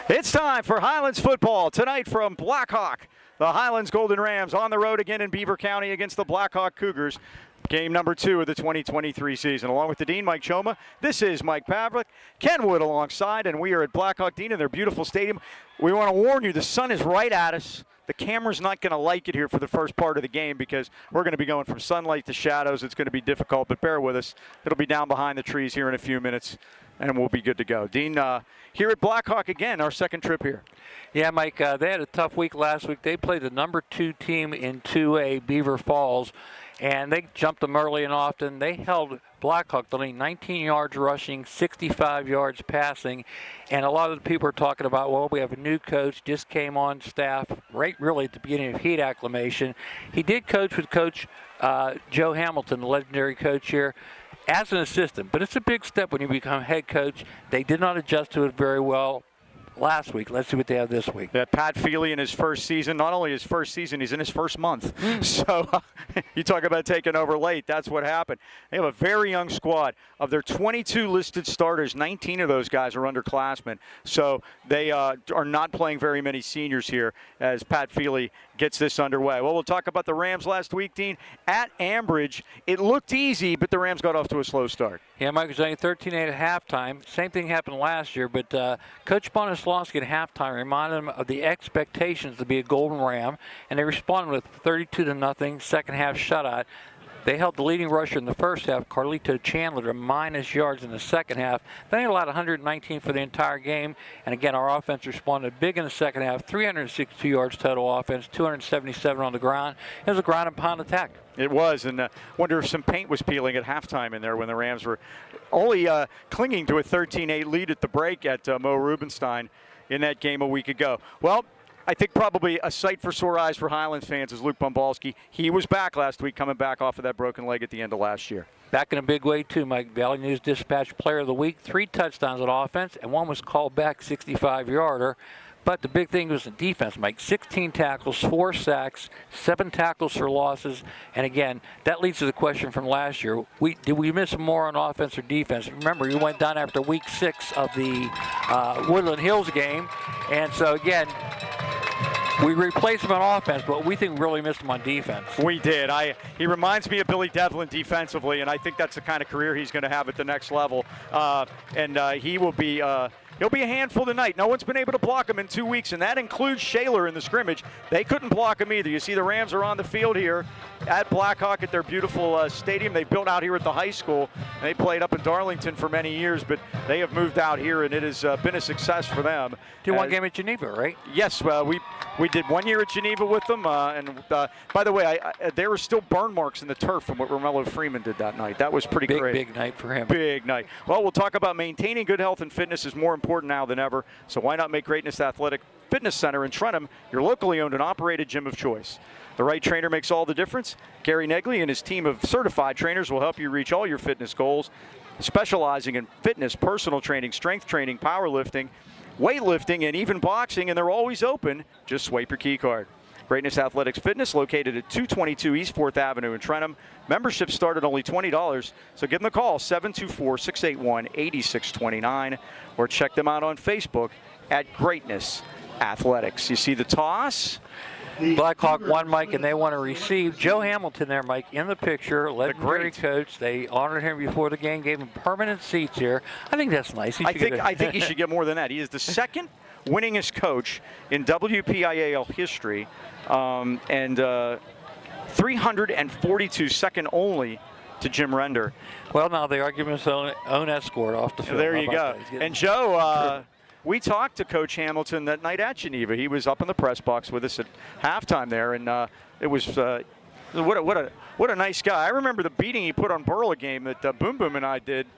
It's time for Highlands football tonight from Blackhawk. The Highlands Golden Rams on the road again in Beaver County against the Blackhawk Cougars. Game number 2 of the 2023 season. Along with the Dean, Mike Choma, this is Mike Pavlik, Ken Wood alongside, and we are at Blackhawk Dean in their beautiful stadium. We want to warn you, the sun is right at us. The camera's not going to like it here for the first part of the game because we're going to be going from sunlight to shadows. It's going to be difficult, but bear with us. It'll be down behind the trees here in a few minutes, and we'll be good to go. Dean, here at Blackhawk again, our second trip here. Yeah, Mike, they had a tough week last week. They played the number 2 team in 2A, Beaver Falls, and they jumped them early and often. They held Blackhawk to only 19 yards rushing, 65 yards passing, and a lot of the people are talking about, well, we have a new coach, just came on staff right really at the beginning of heat acclimation. He did coach with Coach Joe Hamilton, the legendary coach here, as an assistant, but it's a big step when you become head coach. They did not adjust to it very well last week. Let's see what they have this week. Yeah, Pat Feely in his first season, not only his first season, he's in his first month. So you talk about taking over late, that's what happened. They have a very young squad. Of their 22 listed starters, 19 of those guys are underclassmen. So they are not playing very many seniors here as Pat Feely gets this underway. Well, we'll talk about the Rams last week, Dean. At Ambridge, it looked easy, but the Rams got off to a slow start. Yeah, Mike was only 13-8 at halftime. Same thing happened last year, but Coach Bonaslawski at halftime reminded them of the expectations to be a Golden Ram, and they responded with 32-0 second half shutout. They held the leading rusher in the first half, Carlito Chandler, to minus yards in the second half. They allowed 119 for the entire game. And again, our offense responded big in the second half, 362 yards total offense, 277 on the ground. It was a ground and pound attack. It was, and wonder if some paint was peeling at halftime in there when the Rams were only clinging to a 13-8 lead at the break at Mo Rubenstein in that game a week ago. Well, I think probably a sight for sore eyes for Highlands fans is Luke Bumbalski. He was back last week, coming back off of that broken leg at the end of last year. Back in a big way, too, Mike. Valley News Dispatch Player of the Week, 3 touchdowns on offense, and one was called back 65-yarder. But the big thing was the defense, Mike. 16 tackles, 4 sacks, 7 tackles for losses. And again, that leads to the question from last year. Did we miss more on offense or defense? Remember, you went down after week 6 of the Woodland Hills game. And so, again, we replaced him on offense, but we think we really missed him on defense. We did. He reminds me of Billy Devlin defensively, and I think that's the kind of career he's going to have at the next level. He will be he'll be a handful tonight. No one's been able to block him in 2 weeks, and that includes Shaler in the scrimmage. They couldn't block him either. You see the Rams are on the field here at Blackhawk at their beautiful stadium they built out here at the high school. They played up in Darlington for many years, but they have moved out here, and it has been a success for them. Did one game at Geneva, right? Yes, we did 1 year at Geneva with them. By the way, there were still burn marks in the turf from what Romello Freeman did that night. That was pretty great. Big night for him. Big night. Well, we'll talk about maintaining good health and fitness is more important now than ever. So why not make Greatness Athletic Fitness Center in Trentham your locally owned and operated gym of choice? The right trainer makes all the difference. Gary Negley and his team of certified trainers will help you reach all your fitness goals, specializing in fitness, personal training, strength training, powerlifting, weightlifting, and even boxing, and they're always open. Just swipe your key card. Greatness Athletics Fitness, located at 222 East 4th Avenue in Trentham. Memberships start at only $20, so give them a call, 724-681-8629, or check them out on Facebook at Greatness Athletics. You see the toss? Blackhawk won, Mike, and they want to receive Joe Hamilton there, Mike, in the picture. Legendary coach. They honored him before the game, gave him permanent seats here. I think that's nice. I think he should get more than that. He is the second winningest coach in WPIAL history, and 342, second only to Jim Render. Well, now the argument's own escort off the field. There you go. And Joe, we talked to Coach Hamilton that night at Geneva. He was up in the press box with us at halftime there, and it was what a nice guy. I remember the beating he put on Burl a game that Boom Boom and I did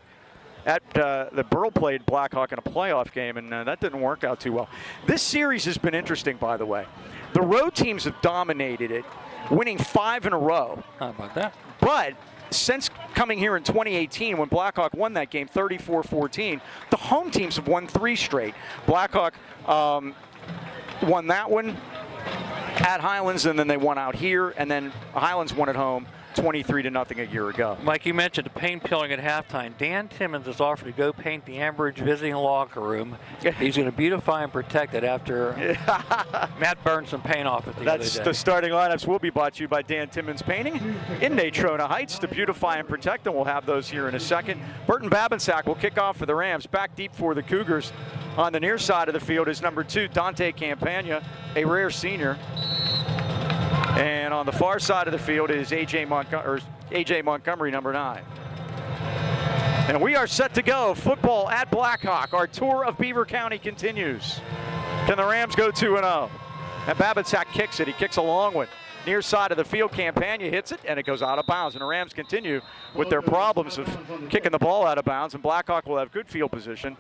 at the Burl played Blackhawk in a playoff game, and that didn't work out too well. This series has been interesting, by the way. The road teams have dominated it, winning 5 in a row. How about that? But since coming here in 2018, when Blackhawk won that game 34-14, the home teams have won 3 straight. Blackhawk won that one at Highlands, and then they won out here, and then Highlands won at home 23-0 a year ago. Mike, you mentioned the paint peeling at halftime. Dan Timmons has offered to go paint the Ambridge visiting locker room. He's going to beautify and protect it after Matt burned some paint off it the other day. The starting lineups will be brought to you by Dan Timmons Painting in Natrona Heights to beautify and protect, and we'll have those here in a second. Burton Babinsack will kick off for the Rams. Back deep for the Cougars on the near side of the field is number 2, Dante Campagna, a rare senior. And on the far side of the field is A.J. Montgomery, number 9. And we are set to go. Football at Blackhawk. Our tour of Beaver County continues. Can the Rams go 2-0? And Babinsack kicks it. He kicks a long one. Near side of the field, Campagna hits it, and it goes out of bounds. And the Rams continue with their problems of kicking the ball out of bounds. And Blackhawk will have good field position.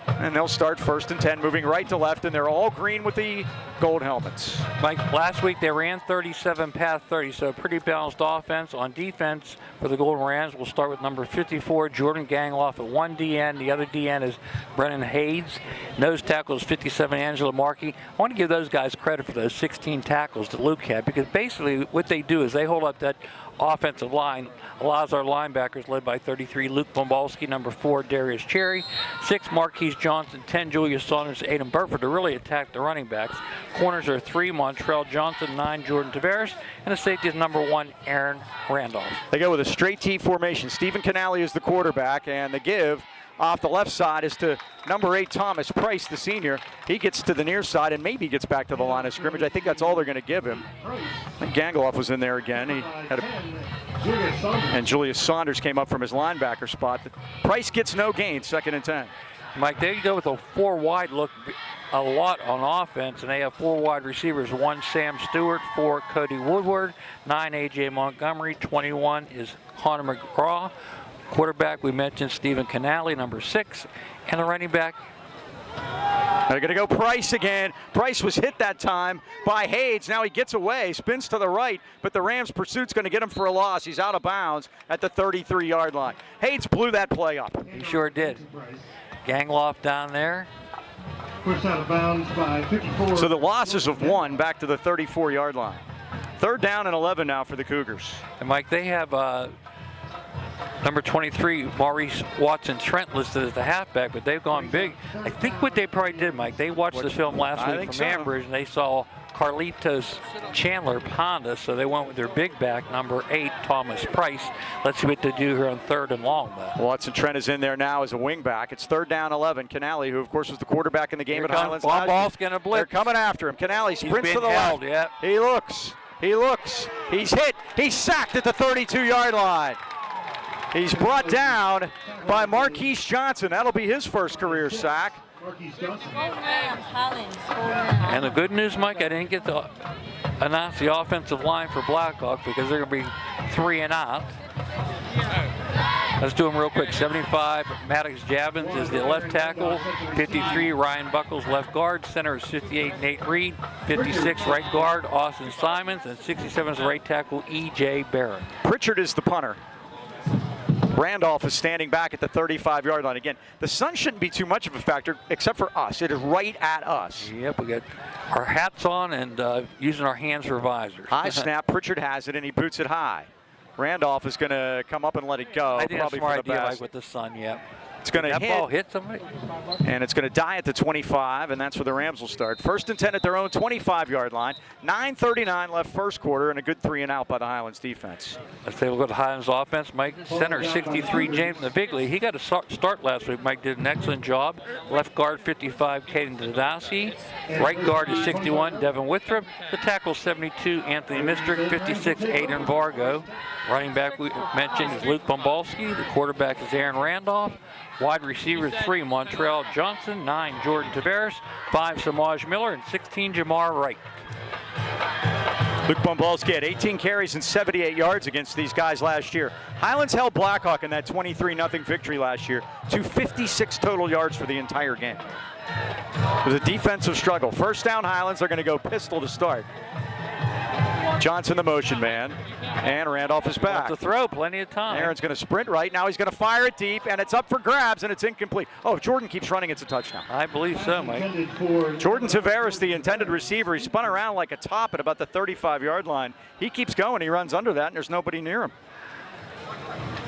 And they'll start 1st and 10, moving right to left, and they're all green with the gold helmets. Mike, last week they ran 37, passed 30, so a pretty balanced offense. On defense for the Golden Rams, we'll start with number 54, Jordan Gangloff at 1 DN. The other DN is Brennan Hayes. Nose tackle is 57, Angela Markey. I want to give those guys credit for those 16 tackles that Luke had, because basically what they do is they hold up that offensive line, allows our linebackers, led by 33, Luke Bombalski, number 4, Darius Cherry, 6, Marquise Johnson, 10, Julius Saunders, Aiden Burford to really attack the running backs. Corners are 3, Montrell Johnson, 9, Jordan Tavares, and the safety is number 1, Aaron Randolph. They go with a straight T formation. Stephen Canale is the quarterback, and the give off the left side is to number 8, Thomas Price, the senior. He gets to the near side and maybe gets back to the line of scrimmage. I think that's all they're going to give him. And Gangloff was in there again. He had and Julius Saunders came up from his linebacker spot. Price gets no gain, 2nd and 10. Mike, they go with a 4 wide look a lot on offense, and they have 4 wide receivers. 1, Sam Stewart, 4, Cody Woodward, 9, A.J. Montgomery, 21 is Connor McGraw. Quarterback, we mentioned Stephen Canale, number 6, and the running back. They're going to go Price again. Price was hit that time by Hayes. Now he gets away, spins to the right, but the Rams' pursuit's going to get him for a loss. He's out of bounds at the 33-yard line. Hayes blew that play up. He sure did. Gangloff down there. Pushed out of bounds by 54. So the losses of 1 back to the 34-yard line. 3rd down and 11 now for the Cougars. And Mike, they have number 23, Maurice Watson-Trent listed as the halfback, but they've gone big. I think what they probably did, Mike, they watched the film last week from Ambridge, and they saw Carlitos Chandler Ponda, so they went with their big back, number 8, Thomas Price. Let's see what they do here on 3rd and long, though. Watson-Trent is in there now as a wing back. It's 3rd down 11. Canale, who of course was the quarterback in the game at Highlands. Ball's going to blitz. They're coming after him. Canale sprints to the left. Yep. He looks. He's hit. He's sacked at the 32-yard line. He's brought down by Marquise Johnson. That'll be his first career sack. Highlands. And the good news, Mike, I didn't get to announce the offensive line for Blackhawk because they're going to be 3 and out. Let's do them real quick. 75, Maddox Javins is the left tackle. 53, Ryan Buckles, left guard. Center is 58, Nate Reed. 56, right guard, Austin Simons. And 67 is the right tackle, E.J. Barrett. Pritchard is the punter. Randolph is standing back at the 35-yard line. Again, the sun shouldn't be too much of a factor, except for us. It is right at us. Yep, we got our hats on and using our hands for visors. High snap. Pritchard has it, and he boots it high. Randolph is going to come up and let it go. I think probably that's a smart for the idea, best. like with the sun, yep. It's going to that hit. Ball hit somebody. And it's going to die at the 25, and that's where the Rams will start. 1st and 10 at their own 25-yard line. 9:39 left first quarter, and a good 3 and out by the Highlands defense. Let's take a look at the Highlands offense. Mike, center 63, James Navigli. He got a start last week. Mike did an excellent job. Left guard 55, Caden Dadowski. Right guard is 61, Devin Withrop. The tackle 72, Anthony Mistrick. 56, Aiden Vargo. Running back we mentioned is Luke Bombalski. The quarterback is Aaron Randolph. Wide receivers 3, Montrell Johnson. 9, Jordan Tavares. 5, Samaj Miller. And 16, Jamar Wright. Luke Bombalski had 18 carries and 78 yards against these guys last year. Highlands held Blackhawk in that 23-0 victory last year to 56 total yards for the entire game. It was a defensive struggle. 1st down Highlands, they're going to go pistol to start. Johnson, the motion man, and Randolph is back. To throw, plenty of time. Aaron's going to sprint right. Now he's going to fire it deep, and it's up for grabs, and it's incomplete. Oh, if Jordan keeps running, it's a touchdown. I believe so, Mike. Jordan Tavares, the intended receiver, he spun around like a top at about the 35-yard line. He keeps going. He runs under that, and there's nobody near him.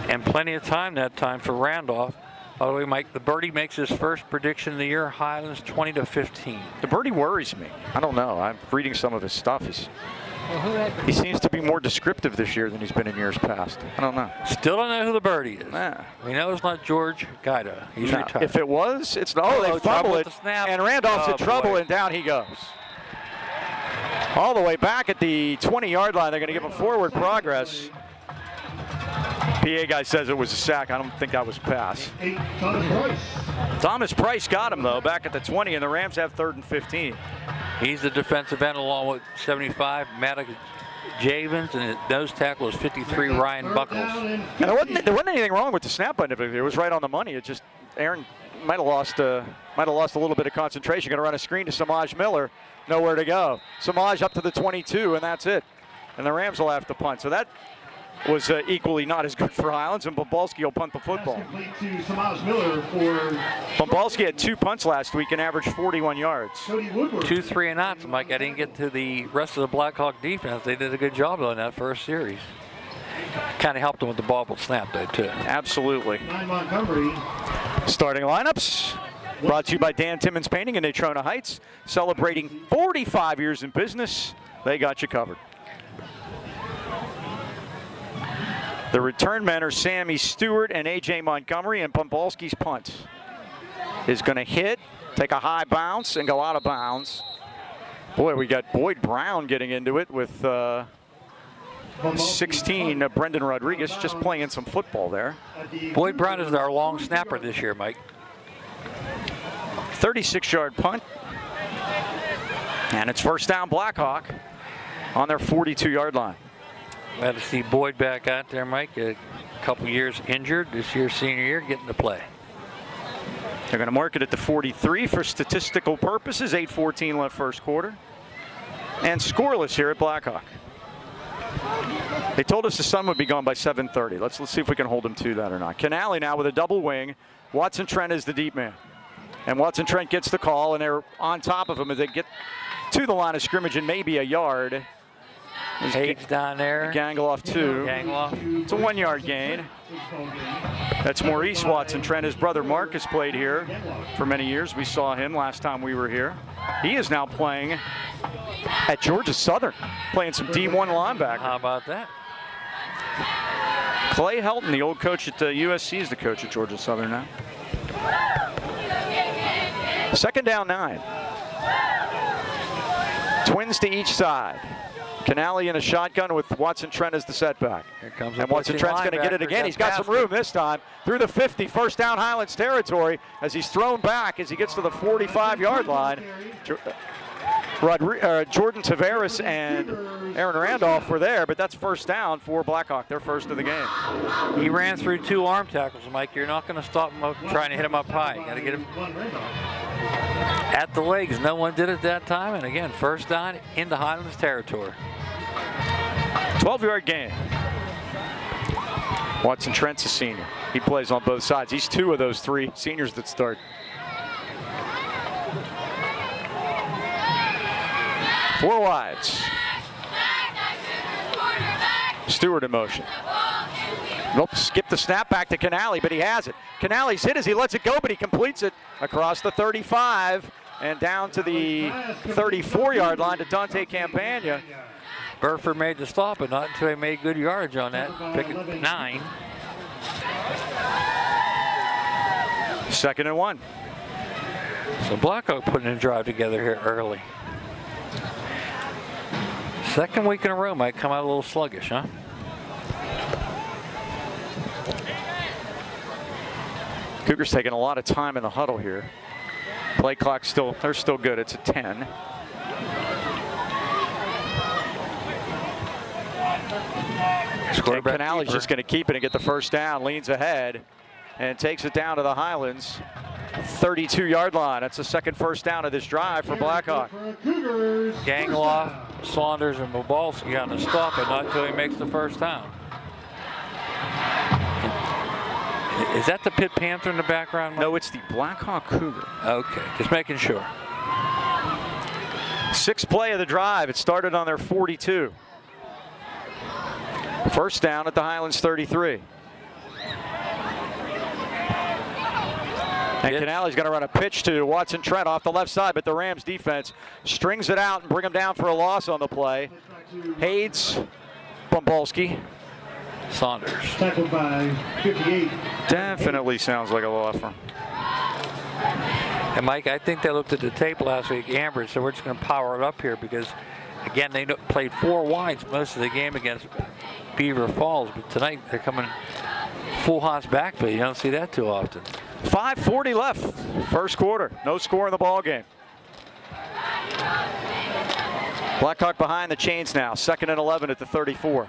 And plenty of time that time for Randolph. By the way, Mike, the birdie makes his first prediction of the year, Highlands 20-15. The birdie worries me. I don't know. I'm reading some of his stuff. He seems to be more descriptive this year than he's been in years past. I don't know. Still don't know who the birdie is. Nah. We know it's not George Gaida. He's retired. If it was, it's no. They fumble it, and Randolph's in trouble, and down he goes. All the way back at the 20-yard line. They're going to give him forward progress. PA guy says it was a sack. I don't think that was a pass. Thomas Price got him, though, back at the 20, and the Rams have 3rd and 15. He's the defensive end along with 75, Maddox Javins, and his nose tackle is 53, Ryan Buckles. And there wasn't anything wrong with the snap button. It was right on the money. It just, Aaron might have lost a little bit of concentration. Going to run a screen to Samaj Miller. Nowhere to go. Samaj up to the 22, and that's it. And the Rams will have to punt. So that was equally not as good for Highlands, and Bumbalski will punt the football. Bumbalski had 2 punts last week and averaged 41 yards. 2 3 and outs, Mike. I didn't get to the rest of the Blackhawk defense. They did a good job on that first series. Kind of helped them with the bobbled snap, though, too. Absolutely. Starting lineups brought to you by Dan Timmons Painting in Natrona Heights. Celebrating 45 years in business. They got you covered. The return men are Sammy Stewart and A.J. Montgomery, and Bumbalski's punt is going to hit, take a high bounce, and go out of bounds. Boy, we got Boyd Brown getting into it with 16, Brendan Rodriguez, just playing some football there. Boyd Brown is our long snapper this year, Mike. 36-yard punt. And it's first down Blackhawk on their 42-yard line. Glad to see Boyd back out there, Mike. A couple years injured. This year, senior year, getting to play. They're going to mark it at the 43 for statistical purposes. 8:14 left first quarter. And scoreless here at Blackhawk. They told us the sun would be gone by 7:30. Let's see if we can hold them to that or not. Canale now with a double wing. Watson Trent is the deep man. And Watson Trent gets the call, and they're on top of him as they get to the line of scrimmage and maybe a yard. Page down there. Gangaloff 2. Gangaloff. It's a 1-yard gain. That's Maurice Watson Trent. His brother Marcus played here for many years. We saw him last time we were here. He is now playing at Georgia Southern, playing some D1 linebacker. How about that? Clay Helton, the old coach at USC, is the coach at Georgia Southern now. 2nd down 9. Twins to each side. Canale in a shotgun with Watson Trent as the setback. Here comes and Watson Trent's going to get it again. He's got some room this time. Through the 50, first down Highlands territory as he's thrown back as he gets to the 45-yard line. Jordan Tavares and Aaron Randolph were there, but that's first down for Blackhawk, their first of the game. He ran through 2 arm tackles, Mike. You're not going to stop him trying to hit him up high. You got to get him at the legs. No one did it that time. And again, first down into Highlands territory. 12-yard gain. Watson Trent's a senior. He plays on both sides. He's 2 of those 3 seniors that start. Four wides. Stewart in motion. Nope, skip the snap back to Canale, but he has it. Canale's hit as he lets it go, but he completes it across the 35 and down to the 34-yard line to Dante Campagna. Burford made the stop, but not until he made good yardage on that. Pick it 9. 2nd and 1. So Blackhawk putting a drive together here early. 2nd week in a row might come out a little sluggish, huh? Cougars taking a lot of time in the huddle here. Play clock they're still good. It's a 10. And Canale's just going to keep it and get the first down. Leans ahead and takes it down to the Highlands 32-yard line. That's the 2nd first down of this drive for Blackhawk. Gangaloff Saunders and Bobalski on the stop, but not until he makes the first down. Is that the Pitt Panther in the background, Mike? No, it's the Blackhawk Cougar. Okay, just making sure. Sixth play of the drive. It started on their 42. First down at the Highlands 33. And Canale's going to run a pitch to Watson Trent off the left side, but the Rams defense strings it out and bring him down for a loss on the play. Hades, Bombalski. Saunders. Tackled by 58. Definitely sounds like a loss for him. And Mike, I think they looked at the tape last week, Amber, so we're just going to power it up here because, again, they played 4 wides most of the game against Beaver Falls, but tonight they're coming full Haas backfield. You don't see that too often. 5:40 left, first quarter. No score in the ball game. Blackhawk behind the chains now. 2nd and 11 at the 34.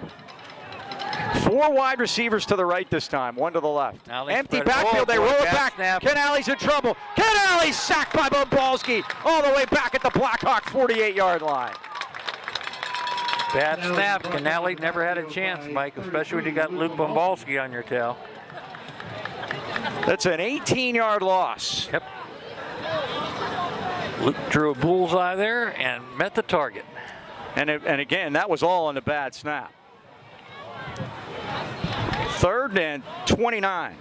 4 wide receivers to the right this time, 1 to the left. Empty backfield, they roll it back. Canale's in trouble. Canale's sacked by Bombalski all the way back at the Blackhawk 48-yard line. Bad snap. Canale never had a chance, Mike, especially when you got Luke Bombalski on your tail. That's an 18-yard loss. Yep. Luke drew a bullseye there and met the target. And again, that was all on a bad snap. 3rd and 29.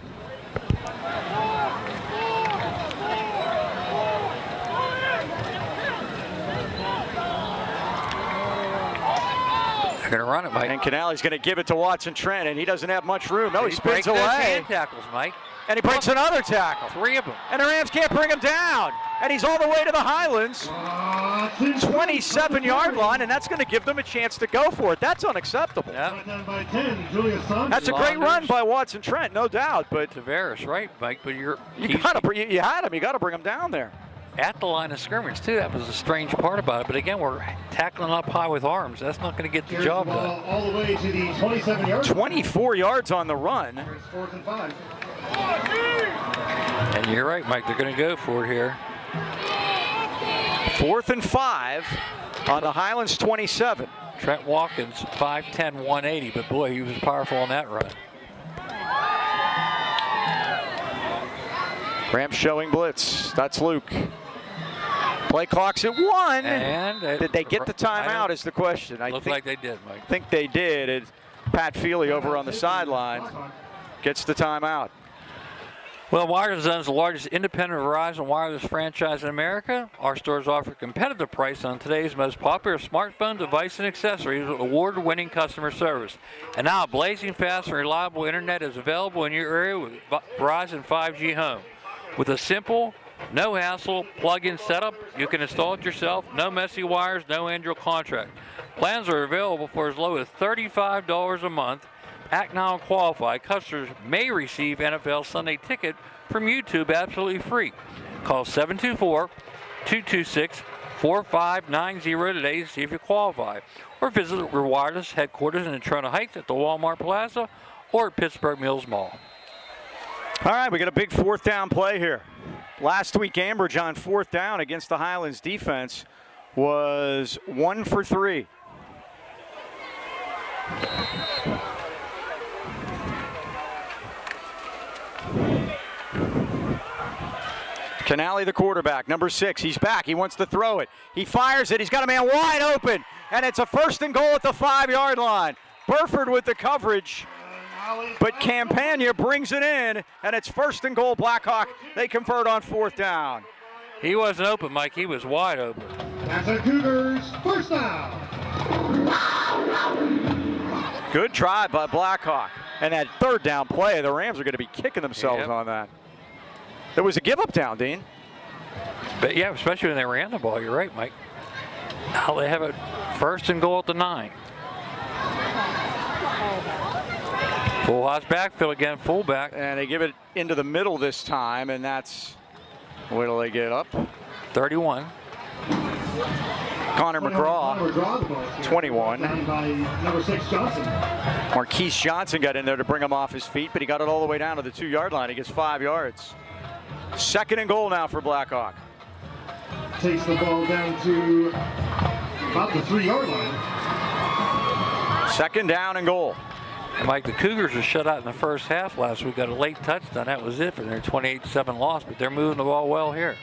They're going to run it, Mike. And Canale's going to give it to Watson Trent, and he doesn't have much room. No, he spins breaks those away. hand tackles, Mike. And he breaks another tackle. 3 of them. And the Rams can't bring him down. And he's all the way to the Highlands 27-yard line, and that's going to give them a chance to go for it. That's unacceptable. Yep. That's a great run by Watson Trent, no doubt. But Tavares, right, Mike? But you had him. You got to bring him down there. At the line of scrimmage, too. That was the strange part about it. But again, we're tackling up high with arms. That's not going to get the job done. All the way to the 27-yard. 24 yards on the run. It's 4th and 5. And you're right, Mike. They're going to go for it here. 4th and 5 on the Highlands 27. Trent Watkins, 5'10", 180, but boy, he was powerful on that run. Rams showing blitz. That's Luke. Play clock's at 1. And did they get the timeout is the question. I think like they did, Mike. think they did. And Pat Feely over on the sideline gets the timeout. Well, Wireless Zone is the largest independent Verizon wireless franchise in America. Our stores offer a competitive price on today's most popular smartphone, device, and accessories with award-winning customer service. And now, blazing fast and reliable internet is available in your area with Verizon 5G Home. With a simple, no-hassle plug-in setup, you can install it yourself. No messy wires, no annual contract. Plans are available for as low as $35 a month. Act now and qualify. Customers may receive NFL Sunday Ticket from YouTube absolutely free. Call 724-226-4590 today to see if you qualify. Or visit the Wireless headquarters in Toronto Heights at the Walmart Plaza or at Pittsburgh Mills Mall. All right, we got a big 4th down play here. Last week, Ambridge on 4th down against the Highlands defense was 1 for 3. Canale, the quarterback, number 6. He's back. He wants to throw it. He fires it. He's got a man wide open, and it's a 1st and goal at the 5-yard line. Burford with the coverage, but Campagna brings it in, and it's 1st and goal Blackhawk. They convert on 4th down. He wasn't open, Mike. He was wide open. That's the Cougars' 1st down. Good try by Blackhawk. And that 3rd down play, the Rams are going to be kicking themselves on that. There was a give-up down, Dean. But yeah, especially when they ran the ball. You're right, Mike. Now they have a 1st and goal at the 9. Full house backfield again, fullback. And they give it into the middle this time, and that's, where do they get up? 31. Connor McGraw, 21. By number 6, Johnson. Marquise Johnson got in there to bring him off his feet, but he got it all the way down to the 2-yard line. He gets 5 yards. 2nd and goal now for Blackhawk. Takes the ball down to About the 3-yard line. Second down and goal. And Mike, the Cougars were shut out in the first half last week. Got a late touchdown. That was it for their 28-7 loss. But they're moving the ball well here.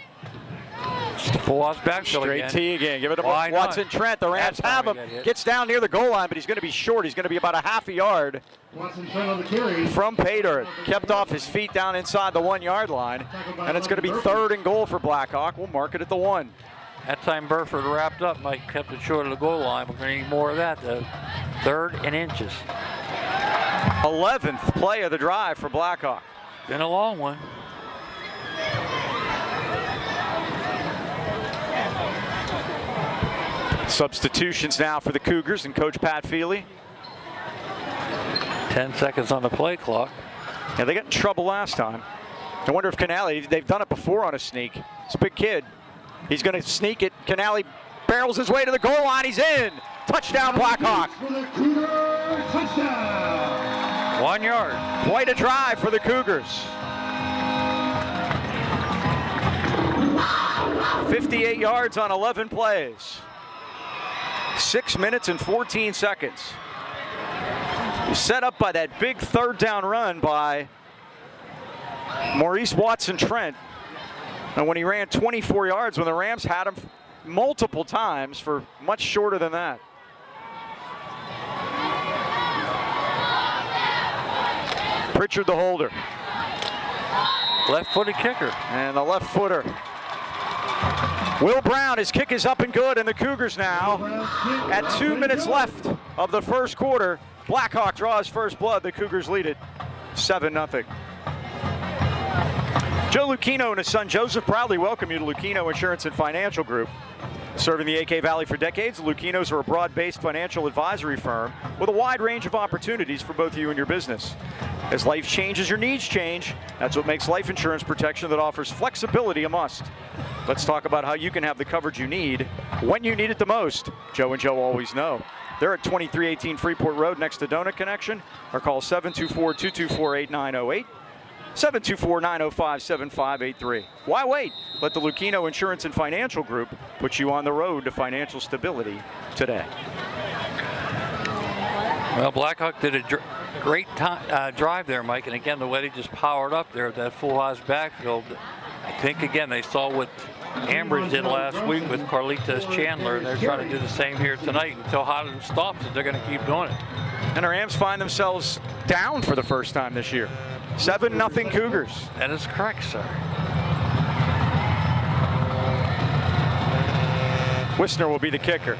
Full odds backfield Straight again. T again. Give it to Why not? Watson Trent. The Rams That's have why him. we got hit. Gets down near the goal line, but he's going to be short. He's going to be about a half a yard Watson Trent on the carry. from Pater. Kept off his feet down inside the 1-yard line. And it's going to be third and goal for Blackhawk. We'll mark it at the 1. That time Burford wrapped up. Mike kept it short of the goal line. We're going to need more of that, though. Third and inches. 11th play of the drive for Blackhawk. Been a long one. Substitutions now for the Cougars and Coach Pat Feely. 10 seconds on the play clock. Yeah, they got in trouble last time. I wonder if Canale, they've done it before on a sneak. It's a big kid. He's going to sneak it. Canale barrels his way to the goal line. He's in. Touchdown, Blackhawk. For the Cougar touchdown. 1 yard. Quite a drive for the Cougars. 58 yards on 11 plays. 6 minutes and 14 seconds. Set up by that big third down run by Maurice Watson-Trent. And when he ran 24 yards, when the Rams had him multiple times for much shorter than that. Pritchard the holder. Left-footed kicker. And the left footer. Will Brown, his kick is up and good, and the Cougars now, at 2 minutes left of the first quarter, Blackhawk draws first blood. The Cougars lead it 7-0. Joe Lucchino and his son Joseph proudly welcome you to Lucchino Insurance and Financial Group. Serving the AK Valley for decades, the Lucchinos are a broad-based financial advisory firm with a wide range of opportunities for both you and your business. As life changes, your needs change. That's what makes life insurance protection that offers flexibility a must. Let's talk about how you can have the coverage you need when you need it the most. Joe and Joe always know. They're at 2318 Freeport Road next to Donut Connection, or call 724-224-8908. 724-905-7583. Why wait? Let the Lucchino Insurance and Financial Group put you on the road to financial stability today. Well, Blackhawk did a great drive there, Mike, and again, the way they just powered up there at that full-house backfield. I think, again, they saw what Ambridge did last week with Carlitos Chandler, and they're trying to do the same here tonight until Highlands stops it. They're going to keep doing it. And the Rams find themselves down for the first time this year. 7-0 Cougars. That is correct, sir. Wisner will be the kicker.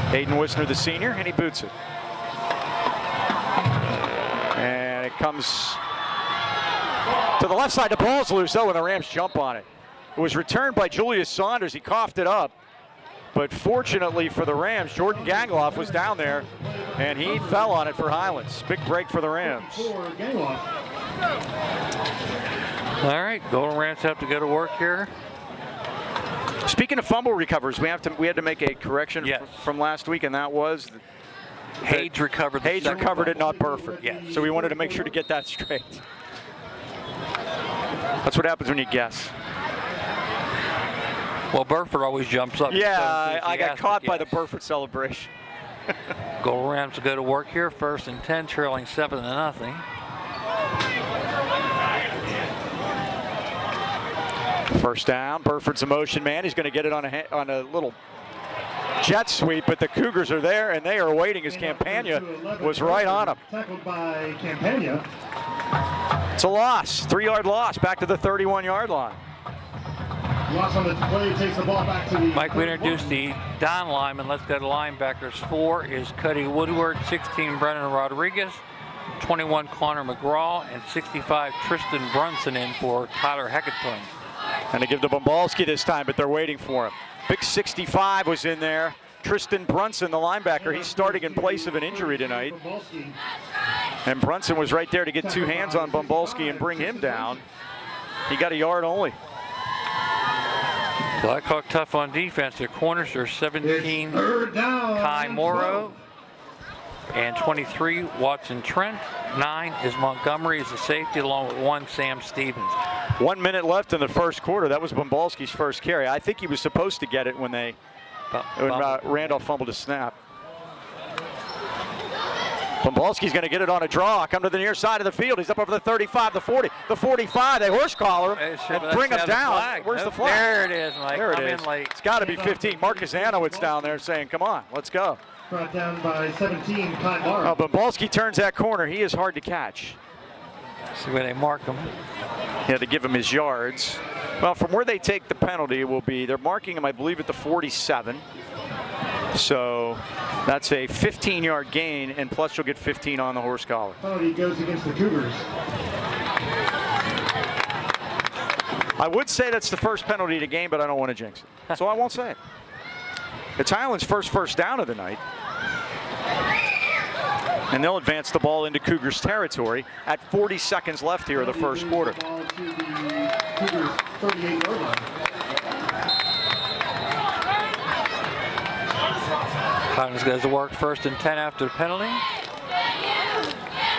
Hayden Wisner, the senior, and he boots it. And it comes to the left side. The ball's loose, though, and the Rams jump on it. It was returned by Julius Saunders. He coughed it up. But fortunately for the Rams, Jordan Gangloff was down there, and he fell on it for Highlands. Big break for the Rams. All right, Golden Rams have to go to work here. Speaking of fumble recovers, we had to make a correction from last week, and that was Hayes recovered. Hayes recovered it, not Burford. Yeah. So we wanted to make sure to get that straight. That's what happens when you guess. Well, Burford always jumps up. Yeah, I got caught by the Burford celebration. Golden Rams to go to work here. 1st and 10, trailing 7-0. First down. Burford's a motion man. He's going to get it on a little jet sweep, but the Cougars are there, and they are waiting as Campagna was right on him. Tackled by Campagna. It's a loss. 3-yard loss back to the 31-yard line. Loss on the play, takes the ball back to the... Mike, we introduced the down lineman. Let's go to linebackers. 4 is Cuddy Woodward, 16 Brennan Rodriguez, 21 Connor McGraw, and 65 Tristan Brunson in for Tyler Heckaton. And they give to Bombalski this time, but they're waiting for him. Big 65 was in there. Tristan Brunson, the linebacker, he's starting in place of an injury tonight. And Brunson was right there to get 2 hands on Bombalski and bring him down. He got a yard only. Blackhawk tough on defense. Their corners are 17 Kai Morrow and 23 Watson Trent. 9 is Montgomery as a safety, along with 1 Sam Stevens. 1 minute left in the first quarter. That was Bombalski's first carry. I think he was supposed to get it when they when Randolph fumbled his snap. Pombalski's going to get it on a draw. Come to the near side of the field. He's up over the 35, the 40, the 45. They horse collar him and bring him down. Where's the flag? There it is, Mike. There it is. It's got to be 15. Marcus Anowitz down there saying, come on, let's go. Brought down by 17, Kai Morrow. Pombalski turns that corner. He is hard to catch. See where they mark him. Yeah, to give him his yards. Well, from where they take the penalty, it will be, they're marking him, I believe, at the 47. So that's a 15-yard gain, and plus you'll get 15 on the horse collar. Penalty goes against the Cougars. I would say that's the first penalty of the game, but I don't want to jinx it. So I won't say it. It's Highlands' first down of the night. And they'll advance the ball into Cougars territory at 40 seconds left here of the first quarter. Ball to the Cougars 38-yard line. Highlands goes to work 1st and 10 after the penalty.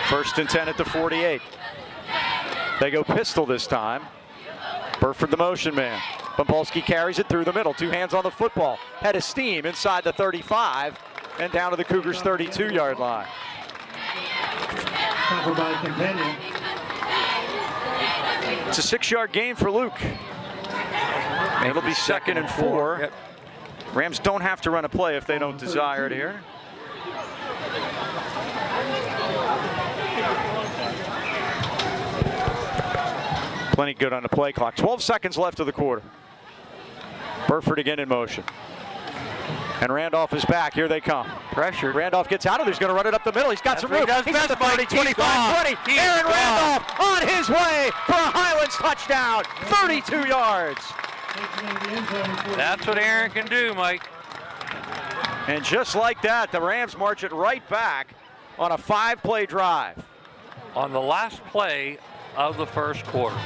1st and 10 at the 48. They go pistol this time. Burford the motion man. Pombalski carries it through the middle. 2 hands on the football. Head of steam inside the 35 and down to the Cougars 32-yard line. Tackled by Companion. It's a 6-yard gain for Luke. It'll be 2nd and 4. Yep. Rams don't have to run a play if they don't desire it here. Plenty good on the play clock. 12 seconds left of the quarter. Burford again in motion. And Randolph is back. Here they come. Pressure. Randolph gets out of there. He's going to run it up the middle. He's got some room. He's at the 30, 25, 20. Aaron Randolph on his way for a Highlands touchdown. 32 yards. That's what Aaron can do, Mike. And just like that, the Rams march it right back on a 5-play drive. On the last play of the first quarter.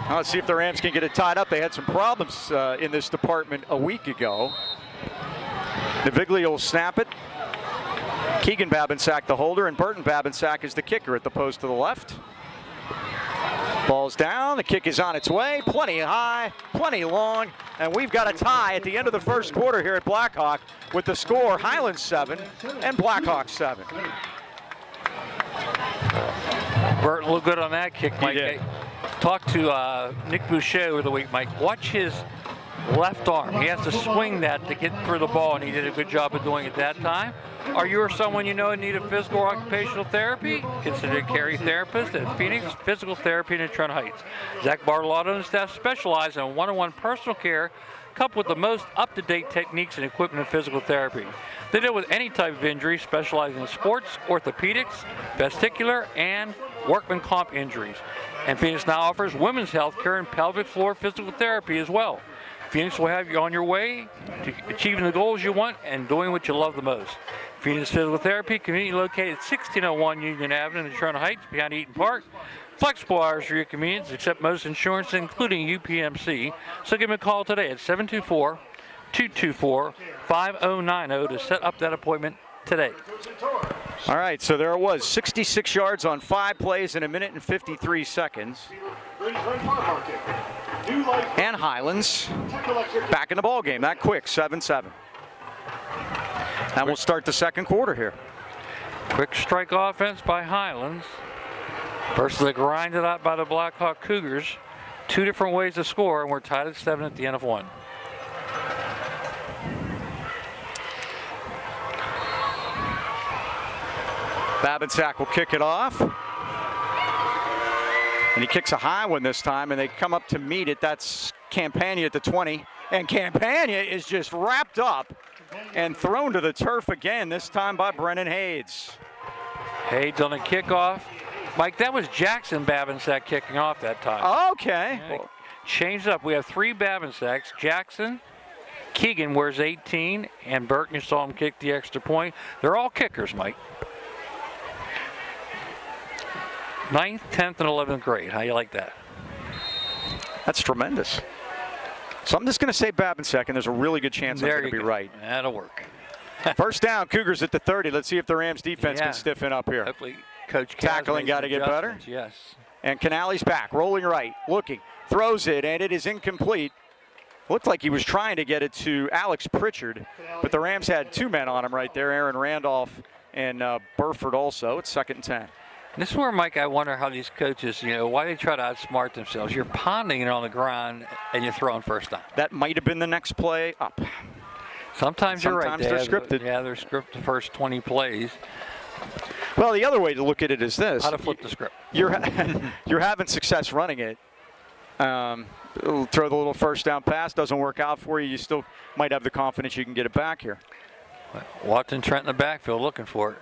Now let's see if the Rams can get it tied up. They had some problems in this department a week ago. Naviglio will snap it. Keegan Babinsack the holder, and Burton Babinsack is the kicker at the post to the left. Ball's down, the kick is on its way, plenty high, plenty long, and we've got a tie at the end of the first quarter here at Blackhawk with the score Highlands 7 and Blackhawk 7. Burton looked good on that kick, Mike. He did. Talked to Nick Boucher over the week, Mike. Watch his left arm. He has to swing that to get through the ball, and he did a good job of doing it that time. Are you or someone you know in need of physical or occupational therapy? Consider a Carey therapist at Phoenix Physical Therapy in Trent Heights. Zach Bartolotto and staff specialize in one-on-one personal care coupled with the most up-to-date techniques and equipment in physical therapy. They deal with any type of injury, specializing in sports, orthopedics, vestibular, and workman comp injuries. And Phoenix now offers women's health care and pelvic floor physical therapy as well. Phoenix will have you on your way to achieving the goals you want and doing what you love the most. Phoenix Physical Therapy, conveniently located at 1601 Union Avenue in Toronto Heights, behind Eaton Park. Flexible hours for your convenience, accept most insurance, including UPMC. So give me a call today at 724-224-5090 to set up that appointment today. All right, so there it was, 66 yards on 5 plays in 1 minute and 53 seconds. And Highlands back in the ball game that quick, 7-7. And we'll start the second quarter here. Quick strike offense by Highlands versus the grinded out by the Blackhawk Cougars. 2 different ways to score, and we're tied at 7 at the end of 1. Babinsack will kick it off. And he kicks a high one this time, and they come up to meet it. That's Campagna at the 20. And Campagna is just wrapped up and thrown to the turf again, this time by Brennan Hayes. Hayes on a kickoff. Mike, that was Jackson Babinsack kicking off that time. Okay. Yeah, changed up. We have 3 Babinsacks. Jackson, Keegan wears 18, and Burton, you saw him kick the extra point. They're all kickers, Mike. 9th, 10th, and 11th grade. How you like that? That's tremendous. So I'm just going to say Babinsack, and there's a really good chance I'm going to be right. That'll work. First down, Cougars at the 30. Let's see if the Rams defense can stiffen up here. Hopefully Coach Kaz Tackling made got to some get better. adjustments. Yes. And Canale's back, rolling right, looking, throws it, and it is incomplete. Looked like he was trying to get it to Alex Pritchard, but the Rams had 2 men on him right there, Aaron Randolph and Burford also. It's 2nd and 10. This is where, Mike, I wonder how these coaches, why they try to outsmart themselves. You're ponding it on the ground, and you're throwing first down. That might have been the next play up. Sometimes you're right. Sometimes they're scripted. Yeah, they're scripted the first 20 plays. Well, the other way to look at it is this. How to flip the script. You're having success running it. Throw the little first down pass, doesn't work out for you. You still might have the confidence you can get it back here. Watson Trent in the backfield looking for it.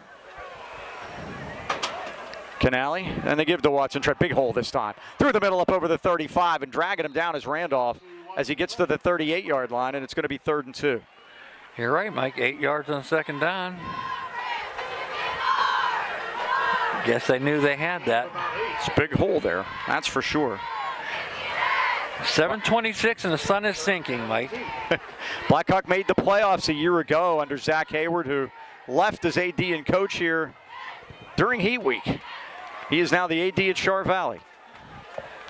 Canale, and they give to Watson Trent. Big hole this time. Through the middle up over the 35 and dragging him down as Randolph as he gets to the 38-yard line, and it's going to be 3rd and 2. You're right, Mike. 8 yards on 2nd down. Guess they knew they had that. It's a big hole there, that's for sure. 7:26 and the sun is sinking, Mike. Blackhawk made the playoffs a year ago under Zach Hayward, who left as AD and coach here during Heat Week. He is now the AD at Char Valley.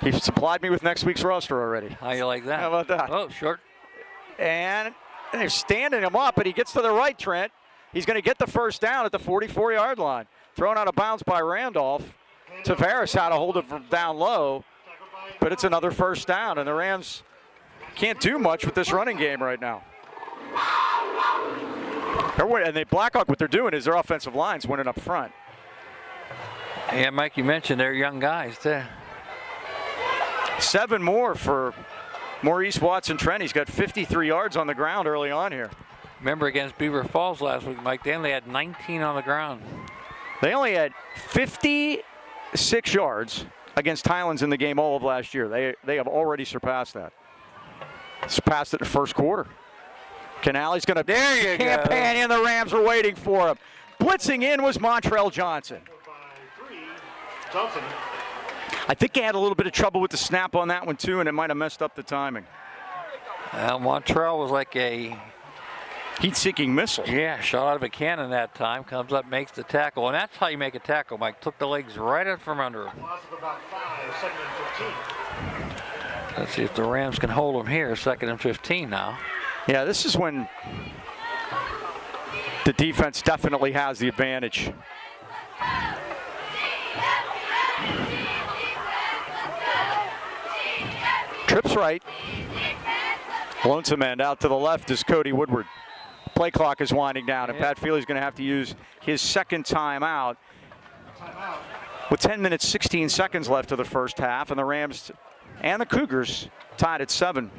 He supplied me with next week's roster already. How you like that? How about that? Oh, short. And they're standing him up, and he gets to the right, Trent. He's going to get the first down at the 44-yard line. Thrown out of bounds by Randolph. Tavares had a hold of him down low, but it's another first down, and the Rams can't do much with this running game right now. And they Blackhawk, what they're doing is their offensive line's winning up front. Yeah, Mike, you mentioned they're young guys, too. 7 more for Maurice Watson-Trent. He's got 53 yards on the ground early on here. Remember against Beaver Falls last week, Mike, they only had 19 on the ground. They only had 56 yards against Highlands in the game all of last year. They have already surpassed that. Surpassed it in the first quarter. Canale's going to campaign in. The Rams are waiting for him. Blitzing in was Montrell Johnson. I think he had a little bit of trouble with the snap on that one too, and it might have messed up the timing. Montrell was like a heat-seeking missile. Yeah, shot out of a cannon that time. Comes up, makes the tackle, and that's how you make a tackle, Mike. Took the legs right out from under him. Let's see if the Rams can hold him here. 2nd and 15 now. Yeah, this is when the defense definitely has the advantage. Trips right. Lonesome end out to the left is Cody Woodward. Play clock is winding down, and Pat Feely's going to have to use his second timeout with 10 minutes, 16 seconds left of the first half, and the Rams and the Cougars tied at 7.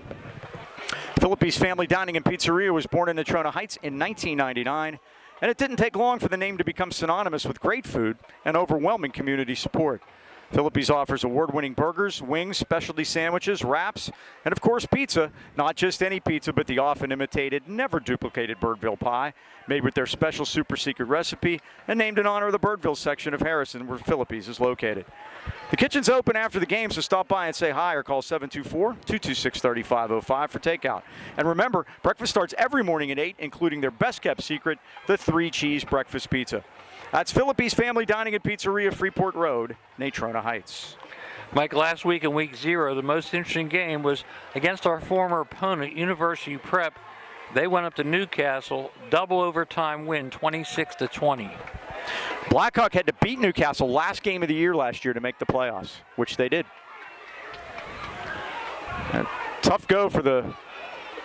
Philippe's Family Dining and Pizzeria was born in Natrona Heights in 1999, and it didn't take long for the name to become synonymous with great food and overwhelming community support. Philippe's offers award-winning burgers, wings, specialty sandwiches, wraps, and of course pizza. Not just any pizza, but the often imitated, never duplicated Birdville pie, made with their special super secret recipe and named in honor of the Birdville section of Harrison, where Philippe's is located. The kitchen's open after the game, so stop by and say hi or call 724-226-3505 for takeout. And remember, breakfast starts every morning at 8, including their best-kept secret, the 3-cheese breakfast pizza. That's Philippe's Family Dining and Pizzeria, Freeport Road, Natrona Heights. Mike, last week in week 0, the most interesting game was against our former opponent, University Prep. They went up to Newcastle, double overtime win, 26-20. Blackhawk had to beat Newcastle last game of the year last year to make the playoffs, which they did. And tough go for the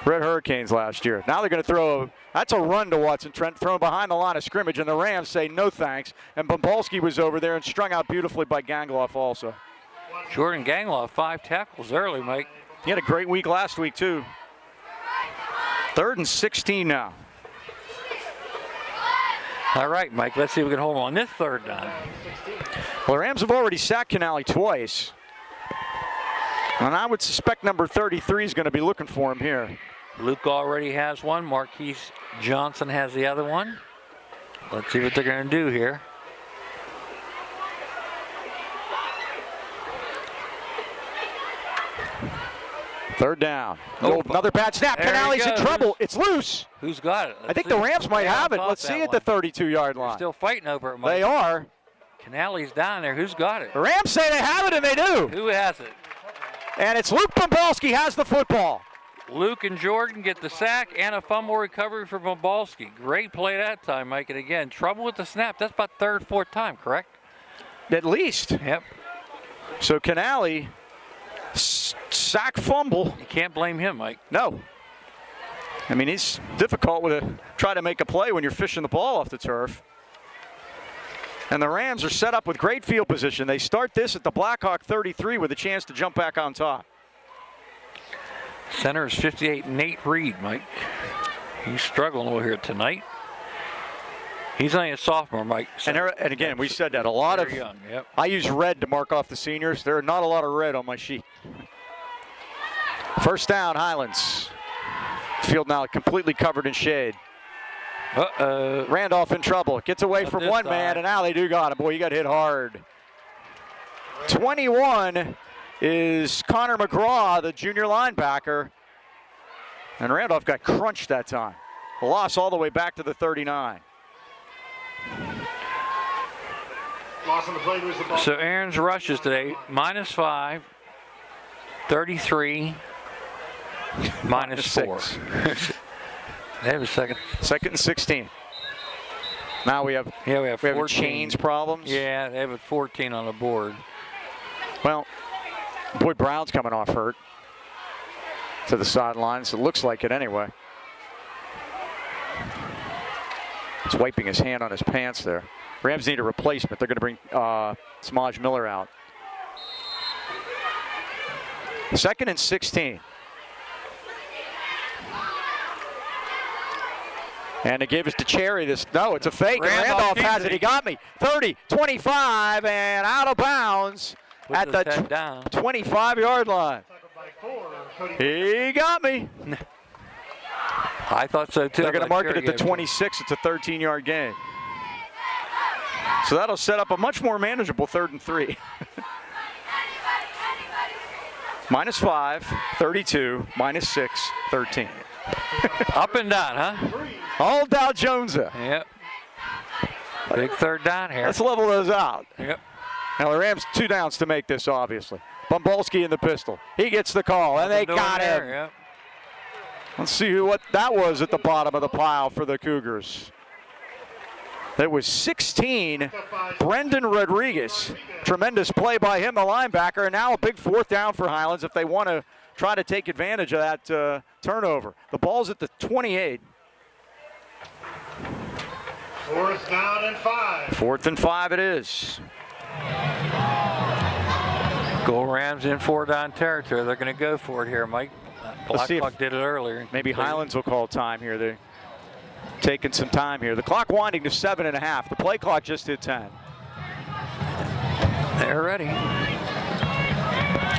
Red Hurricanes last year. Now they're going to throw that's a run to Watson Trent, thrown behind the line of scrimmage, and the Rams say no thanks. And Bompolsky was over there and strung out beautifully by Gangloff also. Jordan Gangloff, 5 tackles early, Mike. He had a great week last week too. 3rd and 16 now. All right, Mike, let's see if we can hold on this 3rd down. Well, the Rams have already sacked Canale twice. And I would suspect number 33 is going to be looking for him here. Luke already has one. Marquise Johnson has the other one. Let's see what they're going to do here. Third down. Oh, another bad snap. Canale's in trouble. It's loose. Who's got it? I think the Rams might have it. Let's see at the 32-yard line. They're still fighting over it, Mike. They are. Canale's down there. Who's got it? The Rams say they have it, and they do. Who has it? And it's Luke Bombalski has the football. Luke and Jordan get the sack and a fumble recovery for Bombalski. Great play that time, Mike. And again, trouble with the snap. That's about third, fourth time, correct? At least. Yep. So Canale, sack fumble. You can't blame him, Mike. No. I mean, it's difficult try to make a play when you're fishing the ball off the turf. And the Rams are set up with great field position. They start this at the Blackhawk 33 with a chance to jump back on top. Center is 58, Nate Reed, Mike. He's struggling a little here tonight. He's only a sophomore, Mike. So and again, we said that a lot of. Young, yep. I use red to mark off the seniors. There are not a lot of red on my sheet. First down, Highlands. Field now completely covered in shade. Randolph in trouble. Gets away from one man, and now they do got him. Boy, you got hit hard. 21 is Connor McGraw, the junior linebacker. And Randolph got crunched that time. A loss all the way back to the 39. So Aaron's rushes today, -5, 33, -4. They have a second. Second and 16. Now we have 14 chains problems. Yeah, they have a 14 on the board. Well, Boyd Brown's coming off hurt to the sidelines. It looks like it anyway. He's wiping his hand on his pants there. Rams need a replacement. They're going to bring Samaj Miller out. Second and 16. And it gives to Cherry this. No, it's a fake. Randolph has it. He got me. 30, 25, and out of bounds at the 25-yard line. He got me. I thought so too. They're going to mark it at the 26. It's a 13-yard gain. So that'll set up a much more manageable 3rd and 3. -5, 32, -6, 13. Up and down, huh? All Dow Jones. Yep. Big third down here. Let's level those out. Yep. Now the Rams 2 downs to make this, obviously. Bombalski in the pistol. He gets the call, and they got him. Yep. Let's see what that was at the bottom of the pile for the Cougars. That was 16, Brendan Rodriguez. Tremendous play by him, the linebacker, and now a big 4th down for Highlands if they want to try to take advantage of that turnover. The ball's at the 28. 4th down and 5. 4th and 5 it is. Go Rams in 4-down territory. They're going to go for it here, Mike. Blackhawk did it earlier. Maybe Highlands will call time here. They're taking some time here. The clock winding to 7.5. The play clock just hit 10. They're ready.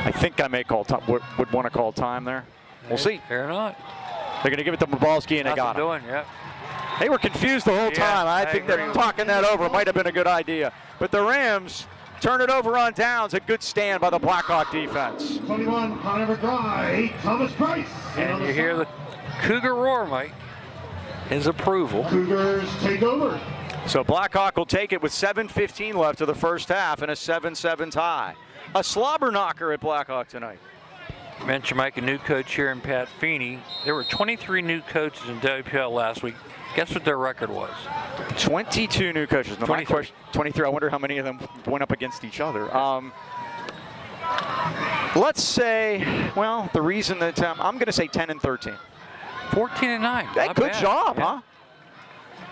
I think I may call time. Would want to call time there. We'll see. They're not. They're going to give it to Bombalski, and they got him. Doing, yep. They were confused the whole time. I think agree. that talking that over might have been a good idea. But the Rams turn it over on downs. A good stand by the Blackhawk defense. 21, Connor McGraw, 8, Thomas Price. And you hear the Cougar roar, Mike. His approval. Cougars take over. So Blackhawk will take it with 7:15 left of the first half and a 7-7 tie. A slobber knocker at Blackhawk tonight. Mention Mike, a new coach here in Pat Feeney. There were 23 new coaches in WPL last week. Guess what their record was? 22 new coaches. No, 23. 23. I wonder how many of them went up against each other. Let's say, well, the reason that I'm going to say 10 and 13. 14-9. Hey, good job, yeah. huh?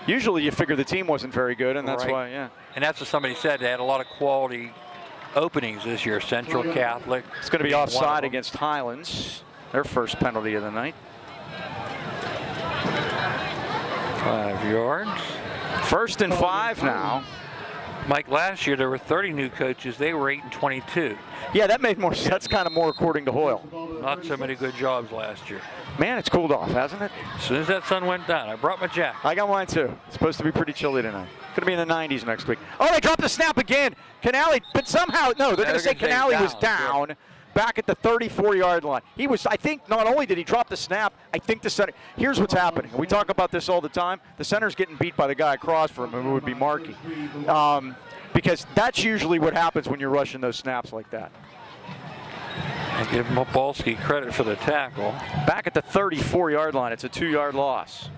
Usually you figure the team wasn't very good, and that's why, yeah. And that's what somebody said. They had a lot of quality openings this year. Central Catholic. It's going to be offside against Highlands. Their first penalty of the night. 5 yards. 1st and 5 now. Mike, last year there were 30 new coaches. They were 8 and 22. Yeah, that made more sense. That's kind of more according to Hoyle. Not so many good jobs last year. Man, it's cooled off, hasn't it? As soon as that sun went down, I brought my jacket. I got mine too. It's supposed to be pretty chilly tonight. Going to be in the 90s next week. Oh, they dropped the snap again. Canale, but somehow, no, they're going to say Canale was down. Back at the 34-yard line. He was, I think, not only did he drop the snap, I think the center. Here's what's happening. We talk about this all the time. The center's getting beat by the guy across from him, who would be Markey. because that's usually what happens when you're rushing those snaps like that. And give Mobalski credit for the tackle. Back at the 34-yard line, it's a 2-yard loss.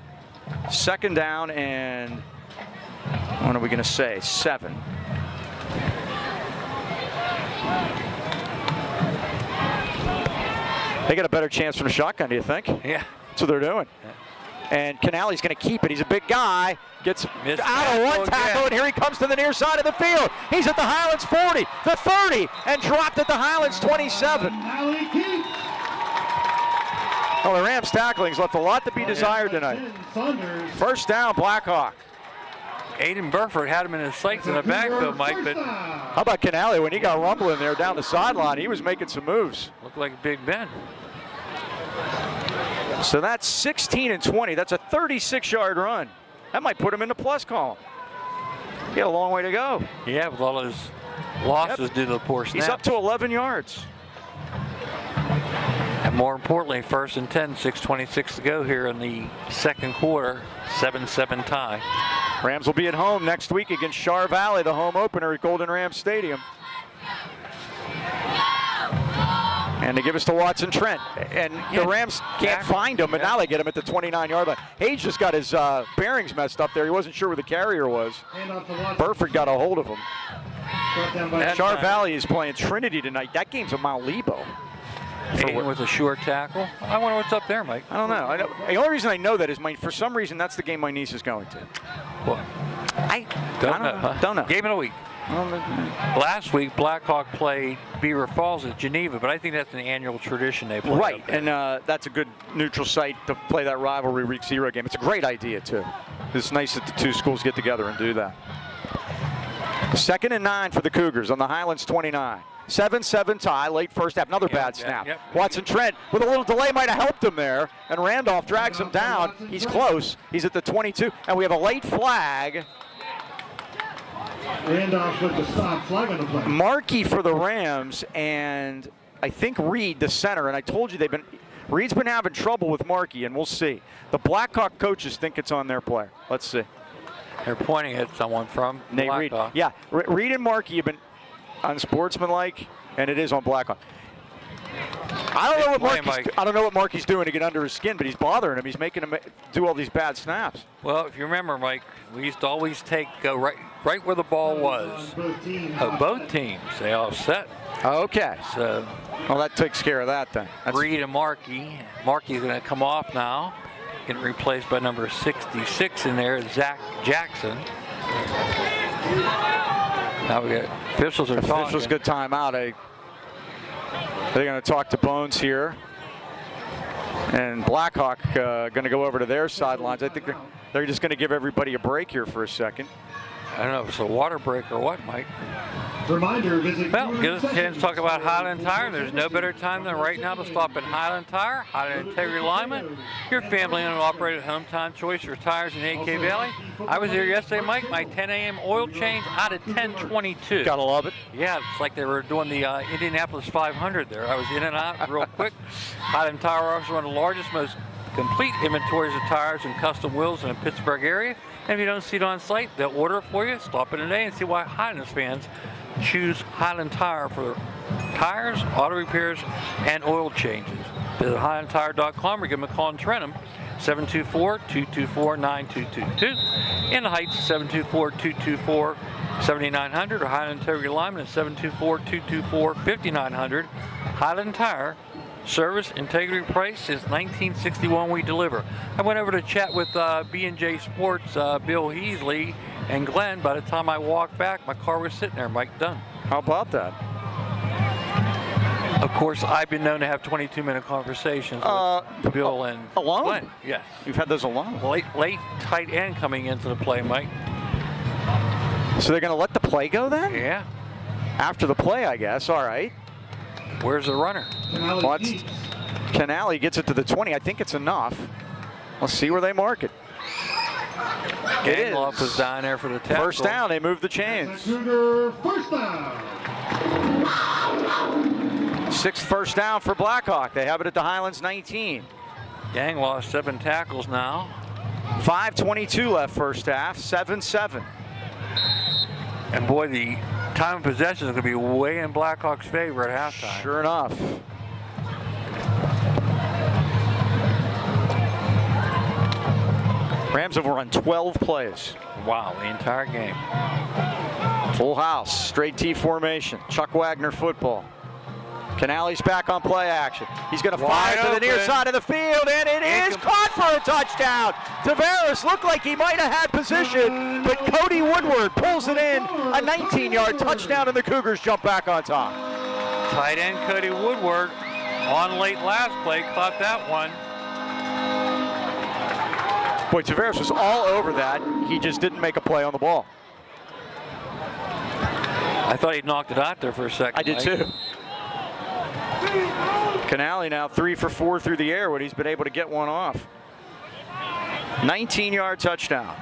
Second down and, what are we going to say, 7. They got a better chance from the shotgun, do you think? Yeah. That's what they're doing. And Canale's going to keep it. He's a big guy. Gets out of one tackle, and here he comes to the near side of the field. He's at the Highlands 40, the 30, and dropped at the Highlands 27. Well, the Rams tackling's left a lot to be desired tonight. First down, Blackhawk. Aiden Burford had him in his sights in the backfield, Mike, but how about Canale when he got rumbling there down the sideline? He was making some moves. Looked like Big Ben. So that's 16 and 20. That's a 36-yard run. That might put him in the plus column. He had a long way to go. Yeah, with all his losses due to the poor snaps. He's up to 11 yards. And more importantly, 1st and 10, 6:26 to go here in the second quarter, 7-7 tie. Rams will be at home next week against Char Valley, the home opener at Golden Rams Stadium. And they give us to Watson Trent. And the Rams can't find him, but now they get him at the 29-yard line. Hayes just got his bearings messed up there. He wasn't sure where the carrier was. Burford got a hold of him. Char Valley is playing Trinity tonight. That game's a Mount Lebo. Aiden with a short tackle. I wonder what's up there, Mike. I don't know. The only reason I know that is for some reason that's the game my niece is going to. What? I don't know. Game of the week. Last week, Blackhawk played Beaver Falls at Geneva, but I think that's an annual tradition they play. Right, and that's a good neutral site to play that rivalry week 0 game. It's a great idea, too. It's nice that the two schools get together and do that. 2nd and 9 for the Cougars on the Highlands 29. 7-7 tie, late first half. Another bad snap. Watson Trent with a little delay might have helped him there, and Randolph drags him down. He's close. He's at the 22, and we have a late flag. Randolph with the stop flag on the play. Markey for the Rams, and I think Reed, the center, and I told you Reed's been having trouble with Markey, and we'll see. The Blackhawk coaches think it's on their player. Let's see. They're pointing at someone from Nate Reed. Yeah, Reed and Markey have been unsportsmanlike, and it is on Blackhawk. I don't know what Markey's doing to get under his skin, but he's bothering him. He's making him do all these bad snaps. Well, if you remember, Mike, we used to always take right where the ball was. Both teams, they all set. Okay. So, well, that takes care of that then. Reed and Markey. Markey's going to come off now, getting replaced by number 66 in there, Zach Jackson. Now we got officials are talking. Officials good timeout. They're going to talk to Bones here. And Blackhawk going to go over to their sidelines. I think they're just going to give everybody a break here for a second. I don't know if it's a water break or what, Mike. Reminder, visit. Well, give us a chance to talk about Highland Tire. There's no better time than right now to stop at Highland Tire, Highland Integrity Alignment, your family-owned and operated hometown choice for tires in AK Valley. I was there yesterday, Mike. My 10 a.m. oil change out of 10:22. Gotta love it. Yeah, it's like they were doing the Indianapolis 500 there. I was in and out real quick. Highland Tire offers one of the largest, most complete inventories of tires and custom wheels in the Pittsburgh area. And if you don't see it on site, they'll order it for you. Stop in today and see why Highlands fans choose Highland Tire for tires, auto repairs, and oil changes. Visit HighlandTire.com or give them a call in Trenton, 724-224-9222. In the Heights, 724-224-7900, or Highland Integrity Alignment at 724-224-5900. Highland Tire. Service, integrity, price is $19.61 we deliver. I went over to chat with B&J Sports, Bill Heasley and Glenn. By the time I walked back, my car was sitting there, Mike, done. How about that? Of course, I've been known to have 22-minute conversations with Bill and alone? Glenn. Yes. You've had those alone? Late tight end coming into the play, Mike. So they're going to let the play go then? Yeah. After the play, I guess. All right. Where's the runner? Canale gets it to the 20. I think it's enough. Let's see where they mark it. Gangloff was down there for the tackle. First down. They move the chains. First down. 6th first down for Blackhawk. They have it at the Highlands 19. Gang lost 7 tackles now. 5:22 left first half. 7-7. And boy, the time of possession is going to be way in Blackhawks' favor at halftime. Sure enough. Rams have run 12 plays. Wow, the entire game. Full house, straight T formation. Chuck Wagner football. Canale's back on play action. He's going to fire to the near side of the field, and it is caught for a touchdown. Tavares looked like he might have had position, but Cody Woodward pulls it in. A 19-yard touchdown, and the Cougars jump back on top. Tight end Cody Woodward on late last play caught that one. Boy, Tavares was all over that. He just didn't make a play on the ball. I thought he knocked it out there for a second. I did too. Canale now 3 for 4 through the air when he's been able to get one off. 19-yard touchdown.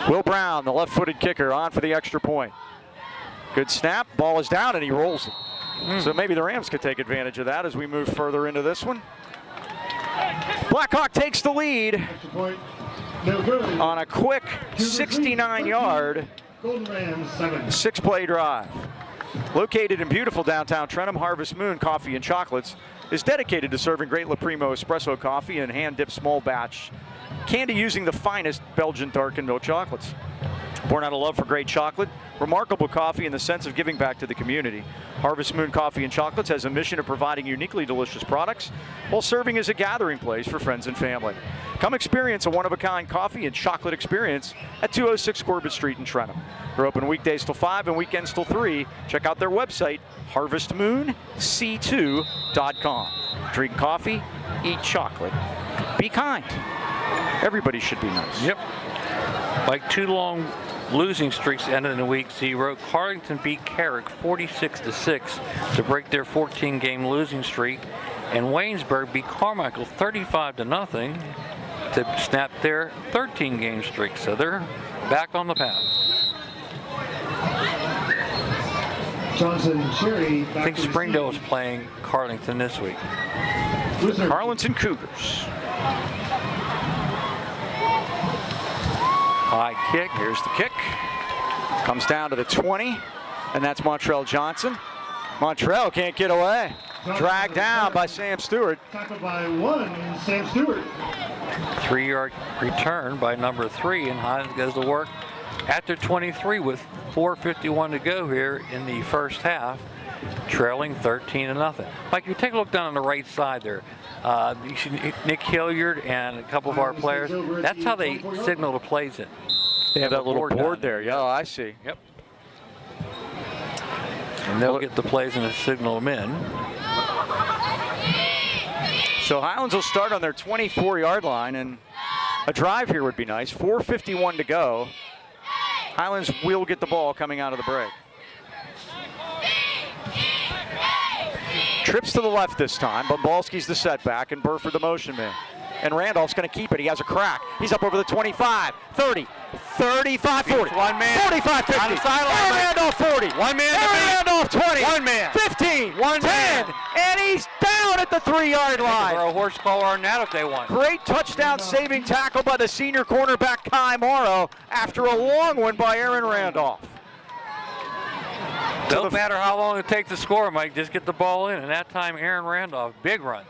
Will Brown, the left-footed kicker, on for the extra point. Good snap, ball is down, and he rolls it. So maybe the Rams could take advantage of that as we move further into this one. Blackhawk takes the lead on a quick 69-yard, 6-play drive. Located in beautiful downtown Trenton, Harvest Moon Coffee and Chocolates is dedicated to serving great La Primo espresso coffee and hand-dipped small batch candy using the finest Belgian dark and milk chocolates. Born out of love for great chocolate, remarkable coffee, and the sense of giving back to the community, Harvest Moon Coffee and Chocolates has a mission of providing uniquely delicious products while serving as a gathering place for friends and family. Come experience a one-of-a-kind coffee and chocolate experience at 206 Corbett Street in Trenton. They're open weekdays till 5 and weekends till 3. Check out their website, harvestmoonc2.com. Drink coffee, eat chocolate, be kind. Everybody should be nice. Yep. Like 2 long losing streaks ended in week 0. Carlington beat Carrick 46-6 to break their 14-game losing streak, and Waynesburg beat Carmichael 35-0 to snap their 13-game streak. So they're back on the path. Johnson Cherry. I think Springdale is playing Carlington this week. Carlington Cougars. High kick. Here's the kick. Comes down to the 20, and that's Montrell Johnson. Montrell can't get away. Dragged down by Sam Stewart. Tackled by 1, Sam Stewart. 3-yard return by number 3, and Highlands goes to work after 23 with 4:51 to go here in the first half, trailing 13-0. Mike, you take a look down on the right side there. You see Nick Hilliard and a couple of our players. That's how they signal the plays in. They have that little board there. Yeah, I see. Yep. And they'll get the plays and signal them in. So Highlands will start on their 24-yard line, and a drive here would be nice. 4:51 to go. Highlands will get the ball coming out of the break. Trips to the left this time. Bumbalski's the setback, and Burford the motion man. And Randolph's going to keep it. He has a crack. He's up over the 25, 30, 35, 40. One man. 45, 50. On the sideline. Randolph 40. One man. Randolph 20. One man. 15. 1 10. man. And he's down at the 3-yard line. Throw a horse collar on that if they want. Great touchdown saving tackle by the senior cornerback Kai Morrow after a long one by Aaron Randolph. Don't matter how long it takes to score, Mike. Just get the ball in. And that time, Aaron Randolph, big run.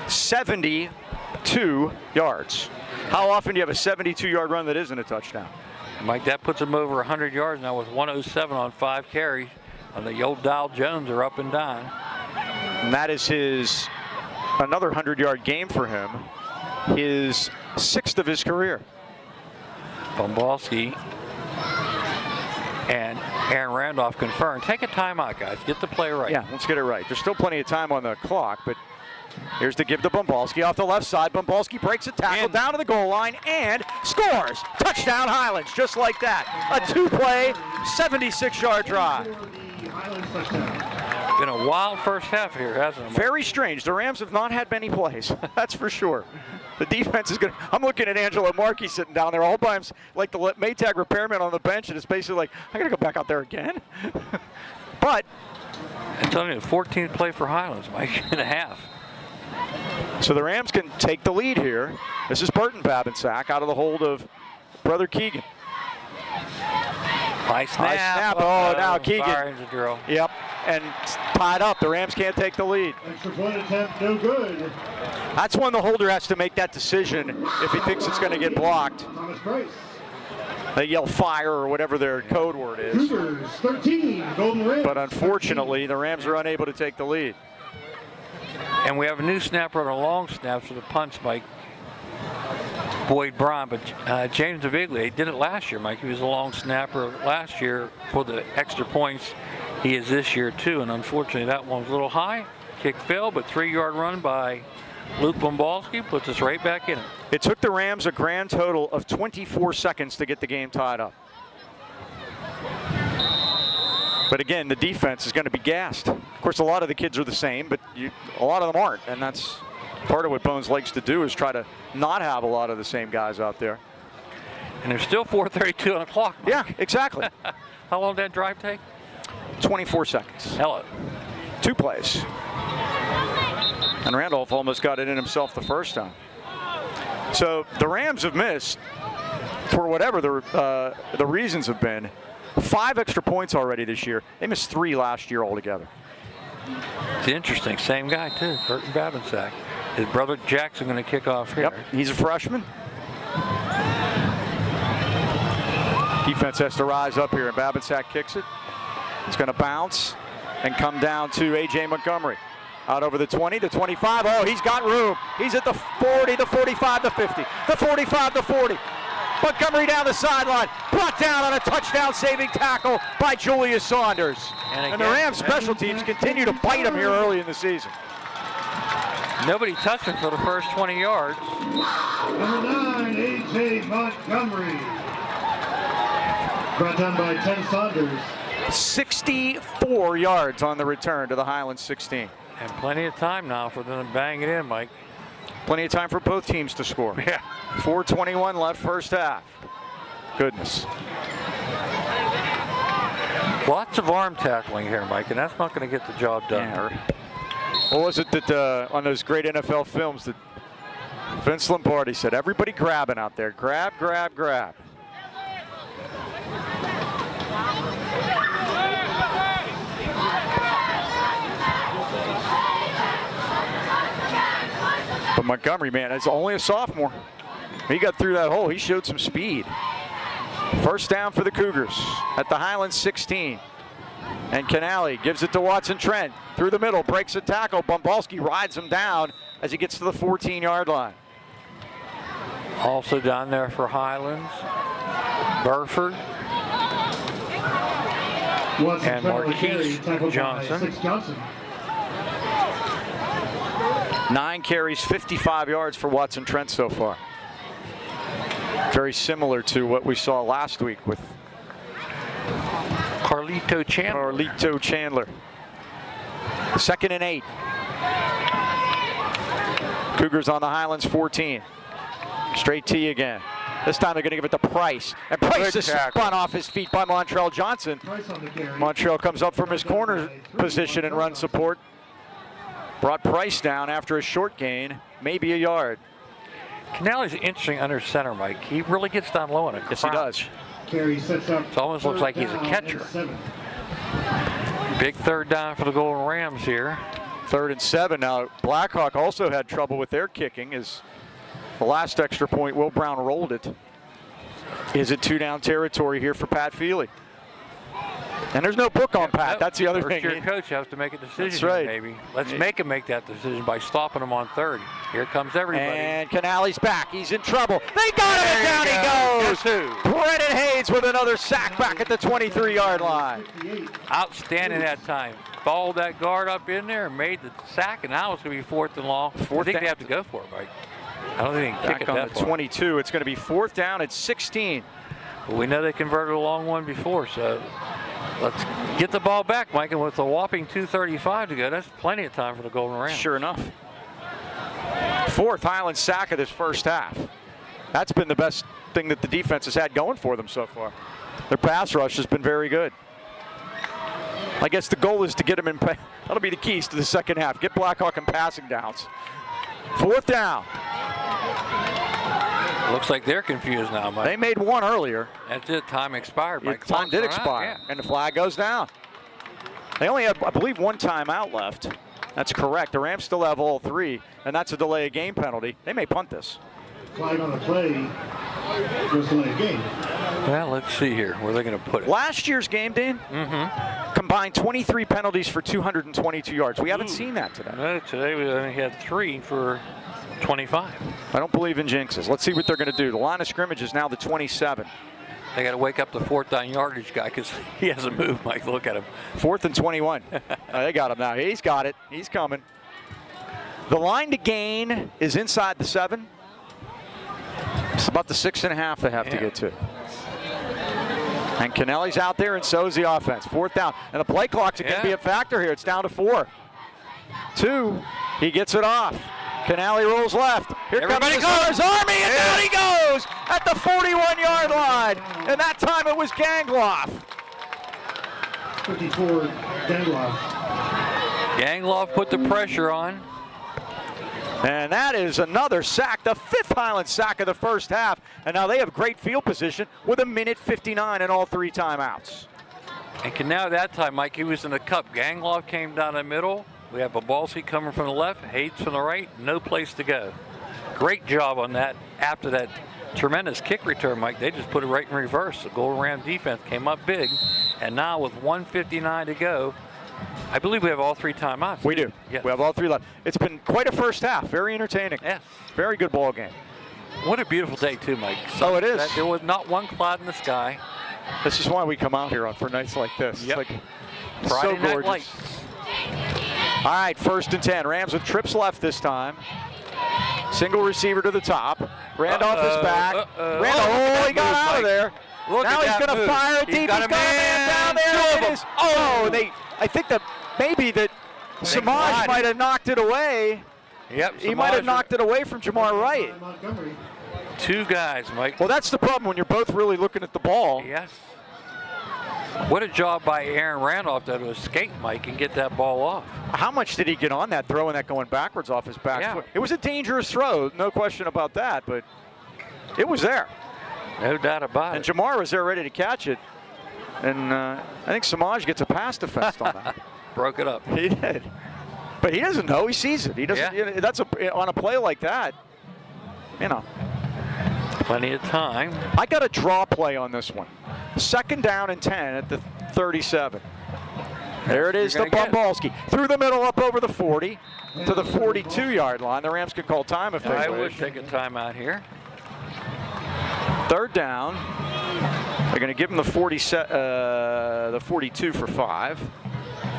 72 yards. How often do you have a 72-yard run that isn't a touchdown? Mike, that puts him over 100 yards now with 107 on 5 carries. And the old Dow Jones are up and down. And that is his another 100-yard game for him. His 6th of his career. Bumbalski and Aaron Randolph confirmed. Take a timeout, guys. Get the play right. Yeah, let's get it right. There's still plenty of time on the clock, but here's the give to Bumbalski off the left side. Bumbalski breaks a tackle down to the goal line and scores. Touchdown Highlands, just like that. A 2-play, 76-yard drive. Been a wild first half here, hasn't it? Very strange. The Rams have not had many plays. That's for sure. The defense is good. I'm looking at Angelo Markey sitting down there all by himself, like the Maytag repairman on the bench, and it's basically like, I got to go back out there again. But I'm telling you, 14th play for Highlands, Mike, and a half. So the Rams can take the lead here. This is Burton Babinsack out of the hold of brother Keegan. High snap. Oh, now Keegan. Firing the drill. Yep, and tied up. The Rams can't take the lead. Extra point attempt, no good. That's when the holder has to make that decision if he thinks it's going to get blocked. Thomas Price. They yell fire or whatever their code word is. Cougars 13, Golden Rams. But unfortunately, the Rams are unable to take the lead. And we have a new snapper on a long snap for the punts, Mike. Boyd Braun, but James Pavlik did it last year, Mike. He was a long snapper last year for the extra points. He is this year too, and unfortunately that one was a little high. Kick failed, but 3-yard run by Luke Bombalski puts us right back in it. It took the Rams a grand total of 24 seconds to get the game tied up. But again, the defense is going to be gassed. Of course, a lot of the kids are the same, but a lot of them aren't, and that's part of what Bones likes to do is try to not have a lot of the same guys out there. And there's still 4:32 on the clock, Mike. Yeah, exactly. How long did that drive take? 24 seconds. Hello. 2 plays. And Randolph almost got it in himself the first time. So the Rams have missed, for whatever the reasons have been, 5 extra points already this year. They missed 3 last year altogether. It's interesting. Same guy, too. Burton Babinsack. His brother Jackson going to kick off here. Yep, he's a freshman. Defense has to rise up here, and Babinsack kicks it. It's going to bounce and come down to A.J. Montgomery. Out over the 20, the 25. Oh, he's got room. He's at the 40, the 45, the 50, the 45, the 40. Montgomery down the sideline, brought down on a touchdown-saving tackle by Julius Saunders. And the Rams special teams continue to bite him here early in the season. Nobody touched him for the first 20 yards. Number 9, A.J. Montgomery. Brought down by 10 Saunders. 64 yards on the return to the Highlands 16. And plenty of time now for them to bang it in, Mike. Plenty of time for both teams to score. Yeah. 4:21 left first half. Goodness. Lots of arm tackling here, Mike, and that's not going to get the job done. Yeah. What was it that on those great NFL films that Vince Lombardi said, everybody grabbing out there. Grab, grab, grab. But Montgomery, man, is only a sophomore. He got through that hole. He showed some speed. First down for the Cougars at the Highlands 16. And Canale gives it to Watson Trent. Through the middle, breaks a tackle. Bombalski rides him down as he gets to the 14-yard line. Also down there for Highlands, Burford, and Marquise Johnson. 9 carries, 55 yards for Watson Trent so far. Very similar to what we saw last week with Carlito Chandler. 2nd and 8. Cougars on the Highlands 14. Straight T again. This time they're going to give it to Price. And Price is spun off his feet by Montrell Johnson. Montrell comes up from his corner position and run support. Brought Price down after a short gain, maybe a yard. Canale's interesting under center, Mike. He really gets down low in a Yes, he does. It almost looks like he's a catcher. Big third down for the Golden Rams here. 3rd and 7. Now, Blackhawk also had trouble with their kicking as the last extra point, Will Brown rolled it. Is it 2-down territory here for Pat Feely? And there's no book on Pat. That's the other thing. Your coach has to make a decision. That's right. Maybe. Let's make him make that decision by stopping him on 3rd. Here comes everybody. And Canale's back. He's in trouble. They got him, and down he goes. Guess who? Brennan Hayes with another sack back at the 23-yard line. Outstanding that time. Followed that guard up in there and made the sack, and now it's going to be 4th and long. I think they have to go for it, Mike. I don't think they can kick it that far. Back on the 22. It's going to be 4th down at 16. But we know they converted a long one before, so let's get the ball back, Mike. And with a whopping 2:35 to go, that's plenty of time for the Golden Rams. Sure enough. 4th Highland sack of this first half. That's been the best thing that the defense has had going for them so far. Their pass rush has been very good. I guess the goal is to get them in. That'll be the keys to the second half. Get Blackhawk in passing downs. 4th down. Looks like they're confused now, Mike. They made one earlier. That's it. Time expired, Mike. Time did expire, Yeah. and the flag goes down. They only have, I believe, one timeout left. That's correct. The Rams still have all three, and that's a delay of game penalty. They may punt this. Flag on the play. First delay of game. Well, let's see here. Where are they going to put it? Last year's game, Dean, combined 23 penalties for 222 yards. We haven't seen that today. No, today we only had 3 for 25. I don't believe in jinxes. Let's see what they're going to do. The line of scrimmage is now the 27. They got to wake up the 4th down yardage guy because he hasn't moved, Mike. Look at him. 4th and 21. They got him now. He's got it. He's coming. The line to gain is inside the 7. It's about the 6.5 they have to get to. And Kennelly's out there, and so's the offense. 4th down. And the play clock's going to be a factor here. It's down to 4. 2. He gets it off. Kennelly rolls left. Here Everybody comes the goes. Stars Army, and down he goes at the 41-yard line. And that time it was Gangloff. 54, Gangloff. Gangloff put the pressure on. And that is another sack, the 5th Highlands sack of the first half. And now they have great field position with 1:59 and all 3 timeouts. And now that time, Mike, he was in the cup. Gangloff came down the middle. We have Pavlik coming from the left, Hayes from the right, no place to go. Great job on that. After that tremendous kick return, Mike, they just put it right in reverse. The Golden Ram defense came up big. And now with 1:59 to go, I believe we have all 3 timeouts. We do. Yes. We have all 3 left. It's been quite a first half. Very entertaining. Yes. Very good ball game. What a beautiful day, too, Mike. Oh, it is. There was not one cloud in the sky. This is why we come out here for nights like this. Yep. It's like Friday so night gorgeous. lights. All right, 1st and 10. Rams with trips left this time. Single receiver to the top. Randolph is back. Randolph, he got out of there. Look Now at he's that going to move. fire it deep. He's got a man down there. 2 of It them. is- I think that maybe that Samaj might have knocked it away. Yep. He might have knocked it away from Jamar Wright. Montgomery. 2 guys, Mike. Well, that's the problem when you're both really looking at the ball. Yes. What a job by Aaron Randolph to escape, Mike, and get that ball off. How much did he get on that throw and that going backwards off his back Yeah. foot? It was a dangerous throw, no question about that, but it was there. No doubt about And it. Jamar was there ready to catch it. And I think Samaj gets a pass defense on that. Broke it up. He did. But he doesn't know. He sees it. He doesn't. Yeah. You know, that's on a play like that. You know. Plenty of time. I got a draw play on this one. 2nd down and 10 at the 37. There it is to You're gonna get. Bumbalski. Through the middle, up over the 40 to the 42-yard line. The Rams could call time if they I wish. would take a timeout here. 3rd down. They're going to give him the 42 for 5.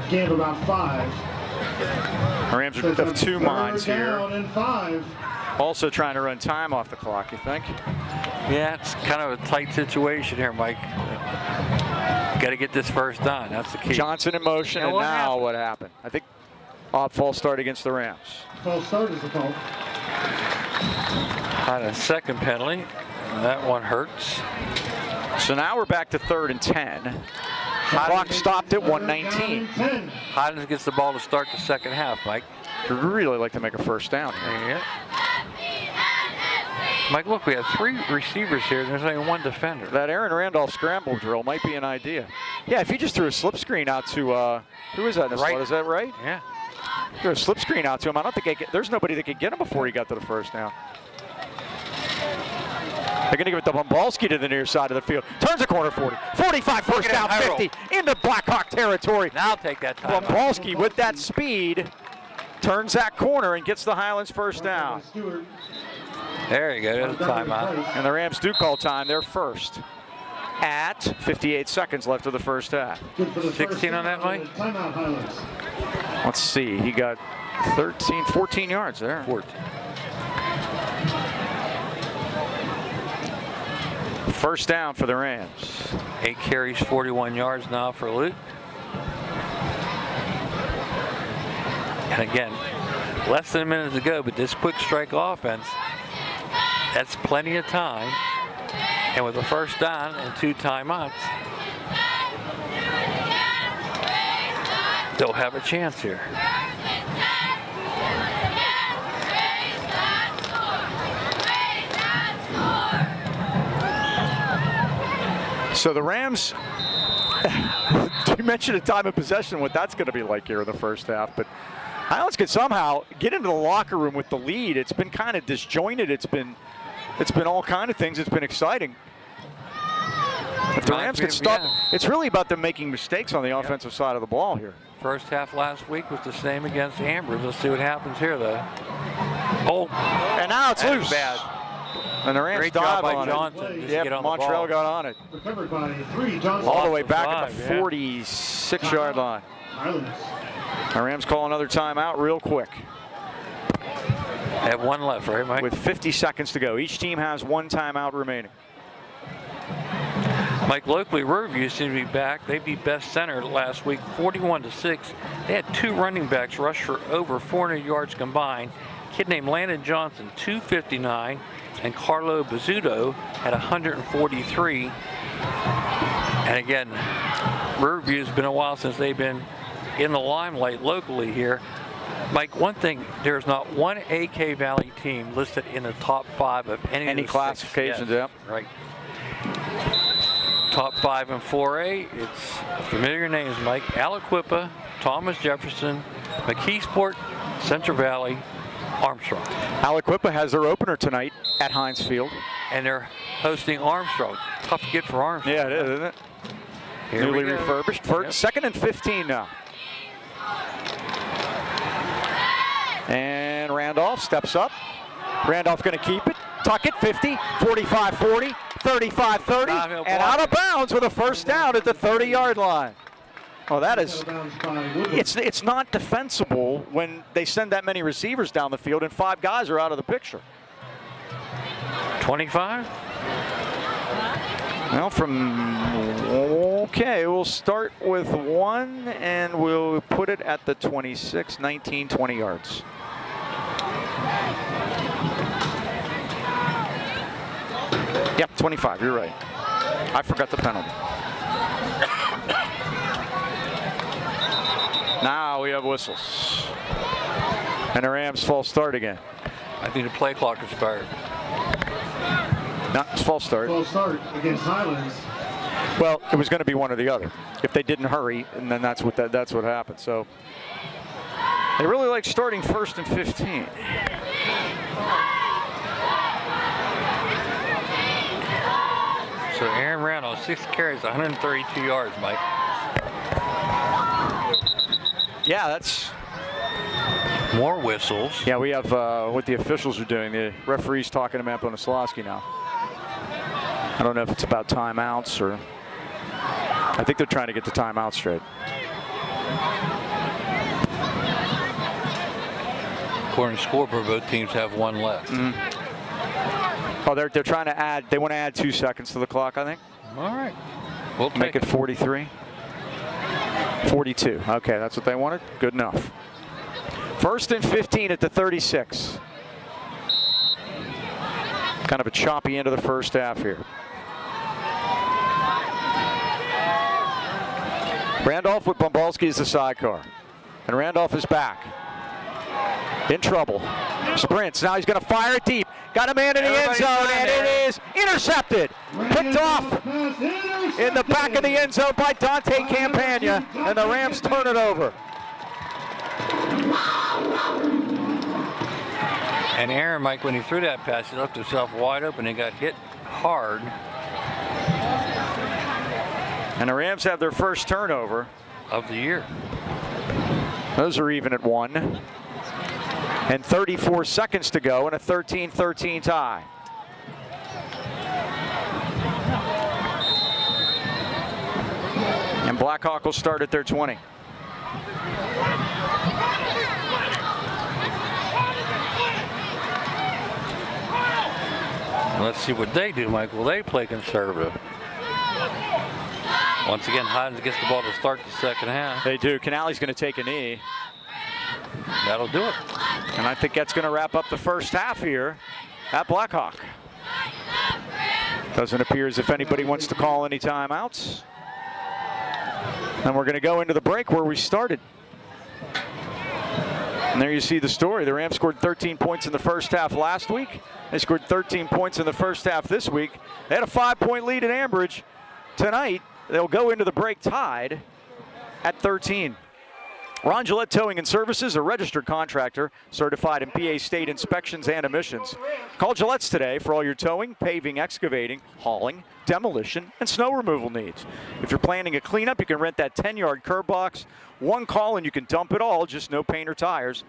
Gain of about 5. The Rams have 2 minds Third here. down and 5. Also trying to run time off the clock, you think? Yeah, it's kind of a tight situation here, Mike. Got to get this first down. That's the key. Johnson in motion, Yeah, and what now happened? what happened? I think false start against the Rams. False start is the call. Had a second penalty. And that one hurts. So now we're back to 3rd and 10. The clock stopped at 1:19. 10. Highlands gets the ball to start the second half, Mike. I'd really like to make a first down here. Yeah. Mike, look, we have 3 receivers here. There's only 1 defender. That Aaron Randolph scramble drill might be an idea. Yeah, if he just threw a slip screen out to, who is that in the Right. slot? Is that right? Yeah. Threw a slip screen out to him. I don't think there's nobody that could get him before he got to the first down. They're going to give it to Bumbalski to the near side of the field. Turns a corner 40. 45, first down, high roll. 50. Into Blackhawk territory. Now I'll take that time. Bumbalski with that speed turns that corner and gets the Highlands first down. Stewart. There you go. There's a timeout. And the Rams do call time. They're first at 58 seconds left of the first half. Good for the 16 on that, Mike? Timeout, Highlands. Let's see. He got 14 yards there. 14. First down for the Rams. 8 carries, 41 yards now for Luke. And again, less than a minute to go, but this quick strike offense, that's plenty of time. And with a first down and 2 timeouts, they'll have a chance here. So the Rams, you mentioned a time of possession, what that's going to be like here in the first half, but Highlands could somehow get into the locker room with the lead. It's been kind of disjointed. It's been all kind of things. It's been exciting. If the Rams can stop, it's really about them making mistakes on the offensive side of the ball here. First half last week was the same against Ambrose. Let's see what happens here, though. Oh, and now it's loose. Bad. And the Rams Great dive job by on Johnson. it. Just Yep, get on Montreal the ball. got on it. Recovered by 3, Johnson. All the way back Lost at the the five, 46-yard line. Highlands. The Rams call another timeout real quick. They have one left, right, Mike? With 50 seconds to go. Each team has one timeout remaining. Mike, locally, Riverview seems to be back. They beat Best Center last week, 41-6. They had 2 running backs rush for over 400 yards combined. A kid named Landon Johnson, 259, and Carlo Bizzuto had 143. And again, Riverview's been a while since they've been in the limelight locally here. Mike, one thing, there's not one AK Valley team listed in the top 5 of any classifications. Yes, right. Top 5 in 4A, it's familiar names, Mike. Aliquippa, Thomas Jefferson, McKeesport, Central Valley, Armstrong. Aliquippa has their opener tonight at Heinz Field. And they're hosting Armstrong. Tough get for Armstrong. Yeah, it is, isn't it? Here Newly we go. refurbished. Second and 15 now. And Randolph steps up. Randolph going to keep it. Tuck it, 50, 45-40, 35-30, and out of bounds with a first down at the 30-yard line. Oh, that is, it's not defensible when they send that many receivers down the field and 5 guys are out of the picture. 25? Well, okay, we'll start with 1 and we'll put it at the 26, 19, 20 yards. Yep, 25, you're right. I forgot the penalty. Now we have whistles. And the Rams false start again. I think the play clock expired. No, it's false start. False start against Highlands. Well, it was going to be one or the other. If they didn't hurry, and then that's what happened. So they really like starting 1st and 15. So Aaron Randolph, 6 carries, 132 yards, Mike. Yeah, that's... More whistles. Yeah, we have what the officials are doing. The referee's talking to Matt Bonaslawski now. I don't know if it's about timeouts or... I think they're trying to get the timeout straight. According to scoreboard, both teams have 1 left. Oh, they're trying to add. They want to add 2 seconds to the clock, I think. All right. We'll Make it 43. 42. Okay, that's what they wanted. Good enough. 1st and 15 at the 36. Kind of a choppy end of the first half here. Randolph with Bombalski as the sidecar. And Randolph is back. In trouble. Sprints. Now he's going to fire it deep. Got a man in the end zone, and it is intercepted. Picked off in the back of the end zone by Dante Campagna, and the Rams turn it over. And Aaron, Mike, when he threw that pass, he left himself wide open and got hit hard. And the Rams have their first turnover of the year. Those are even at 1. And 34 seconds to go in a 13-13 tie. And Blackhawk will start at their 20. Let's see what they do, Mike. Will they play conservative? Once again, Highlands gets the ball to start the second half. They do. Canale's going to take a knee. That'll do it. And I think that's going to wrap up the first half here at Blackhawk. Doesn't appear as if anybody wants to call any timeouts. And we're going to go into the break where we started. And there you see the story. The Rams scored 13 points in the first half last week. They scored 13 points in the first half this week. They had a 5-point lead at Ambridge. tonight, they'll go into the break tied at 13. Ron Gillette Towing and Services, a registered contractor, certified in PA state inspections and emissions. Call Gillette's today for all your towing, paving, excavating, hauling, demolition, and snow removal needs. If you're planning a cleanup, you can rent that 10-yard curb box. One call and you can dump it all, just no paint or tires.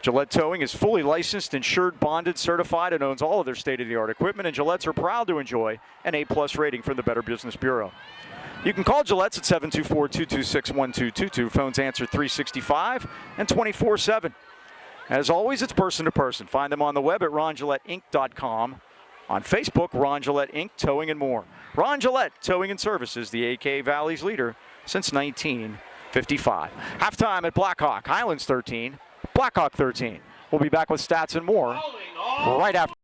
Gillette Towing is fully licensed, insured, bonded, certified, and owns all of their state-of-the-art equipment, and Gillettes are proud to enjoy an A+ rating from the Better Business Bureau. You can call Gillette's at 724-226-1222. Phones answer 365 and 24/7. As always, it's person to person. Find them on the web at rongilletteinc.com. On Facebook, Ron Gillette Inc., Towing and more. Ron Gillette Towing and Services, the AK Valley's leader since 1955. Halftime at Blackhawk, Highlands 13, Blackhawk 13. We'll be back with stats and more right after.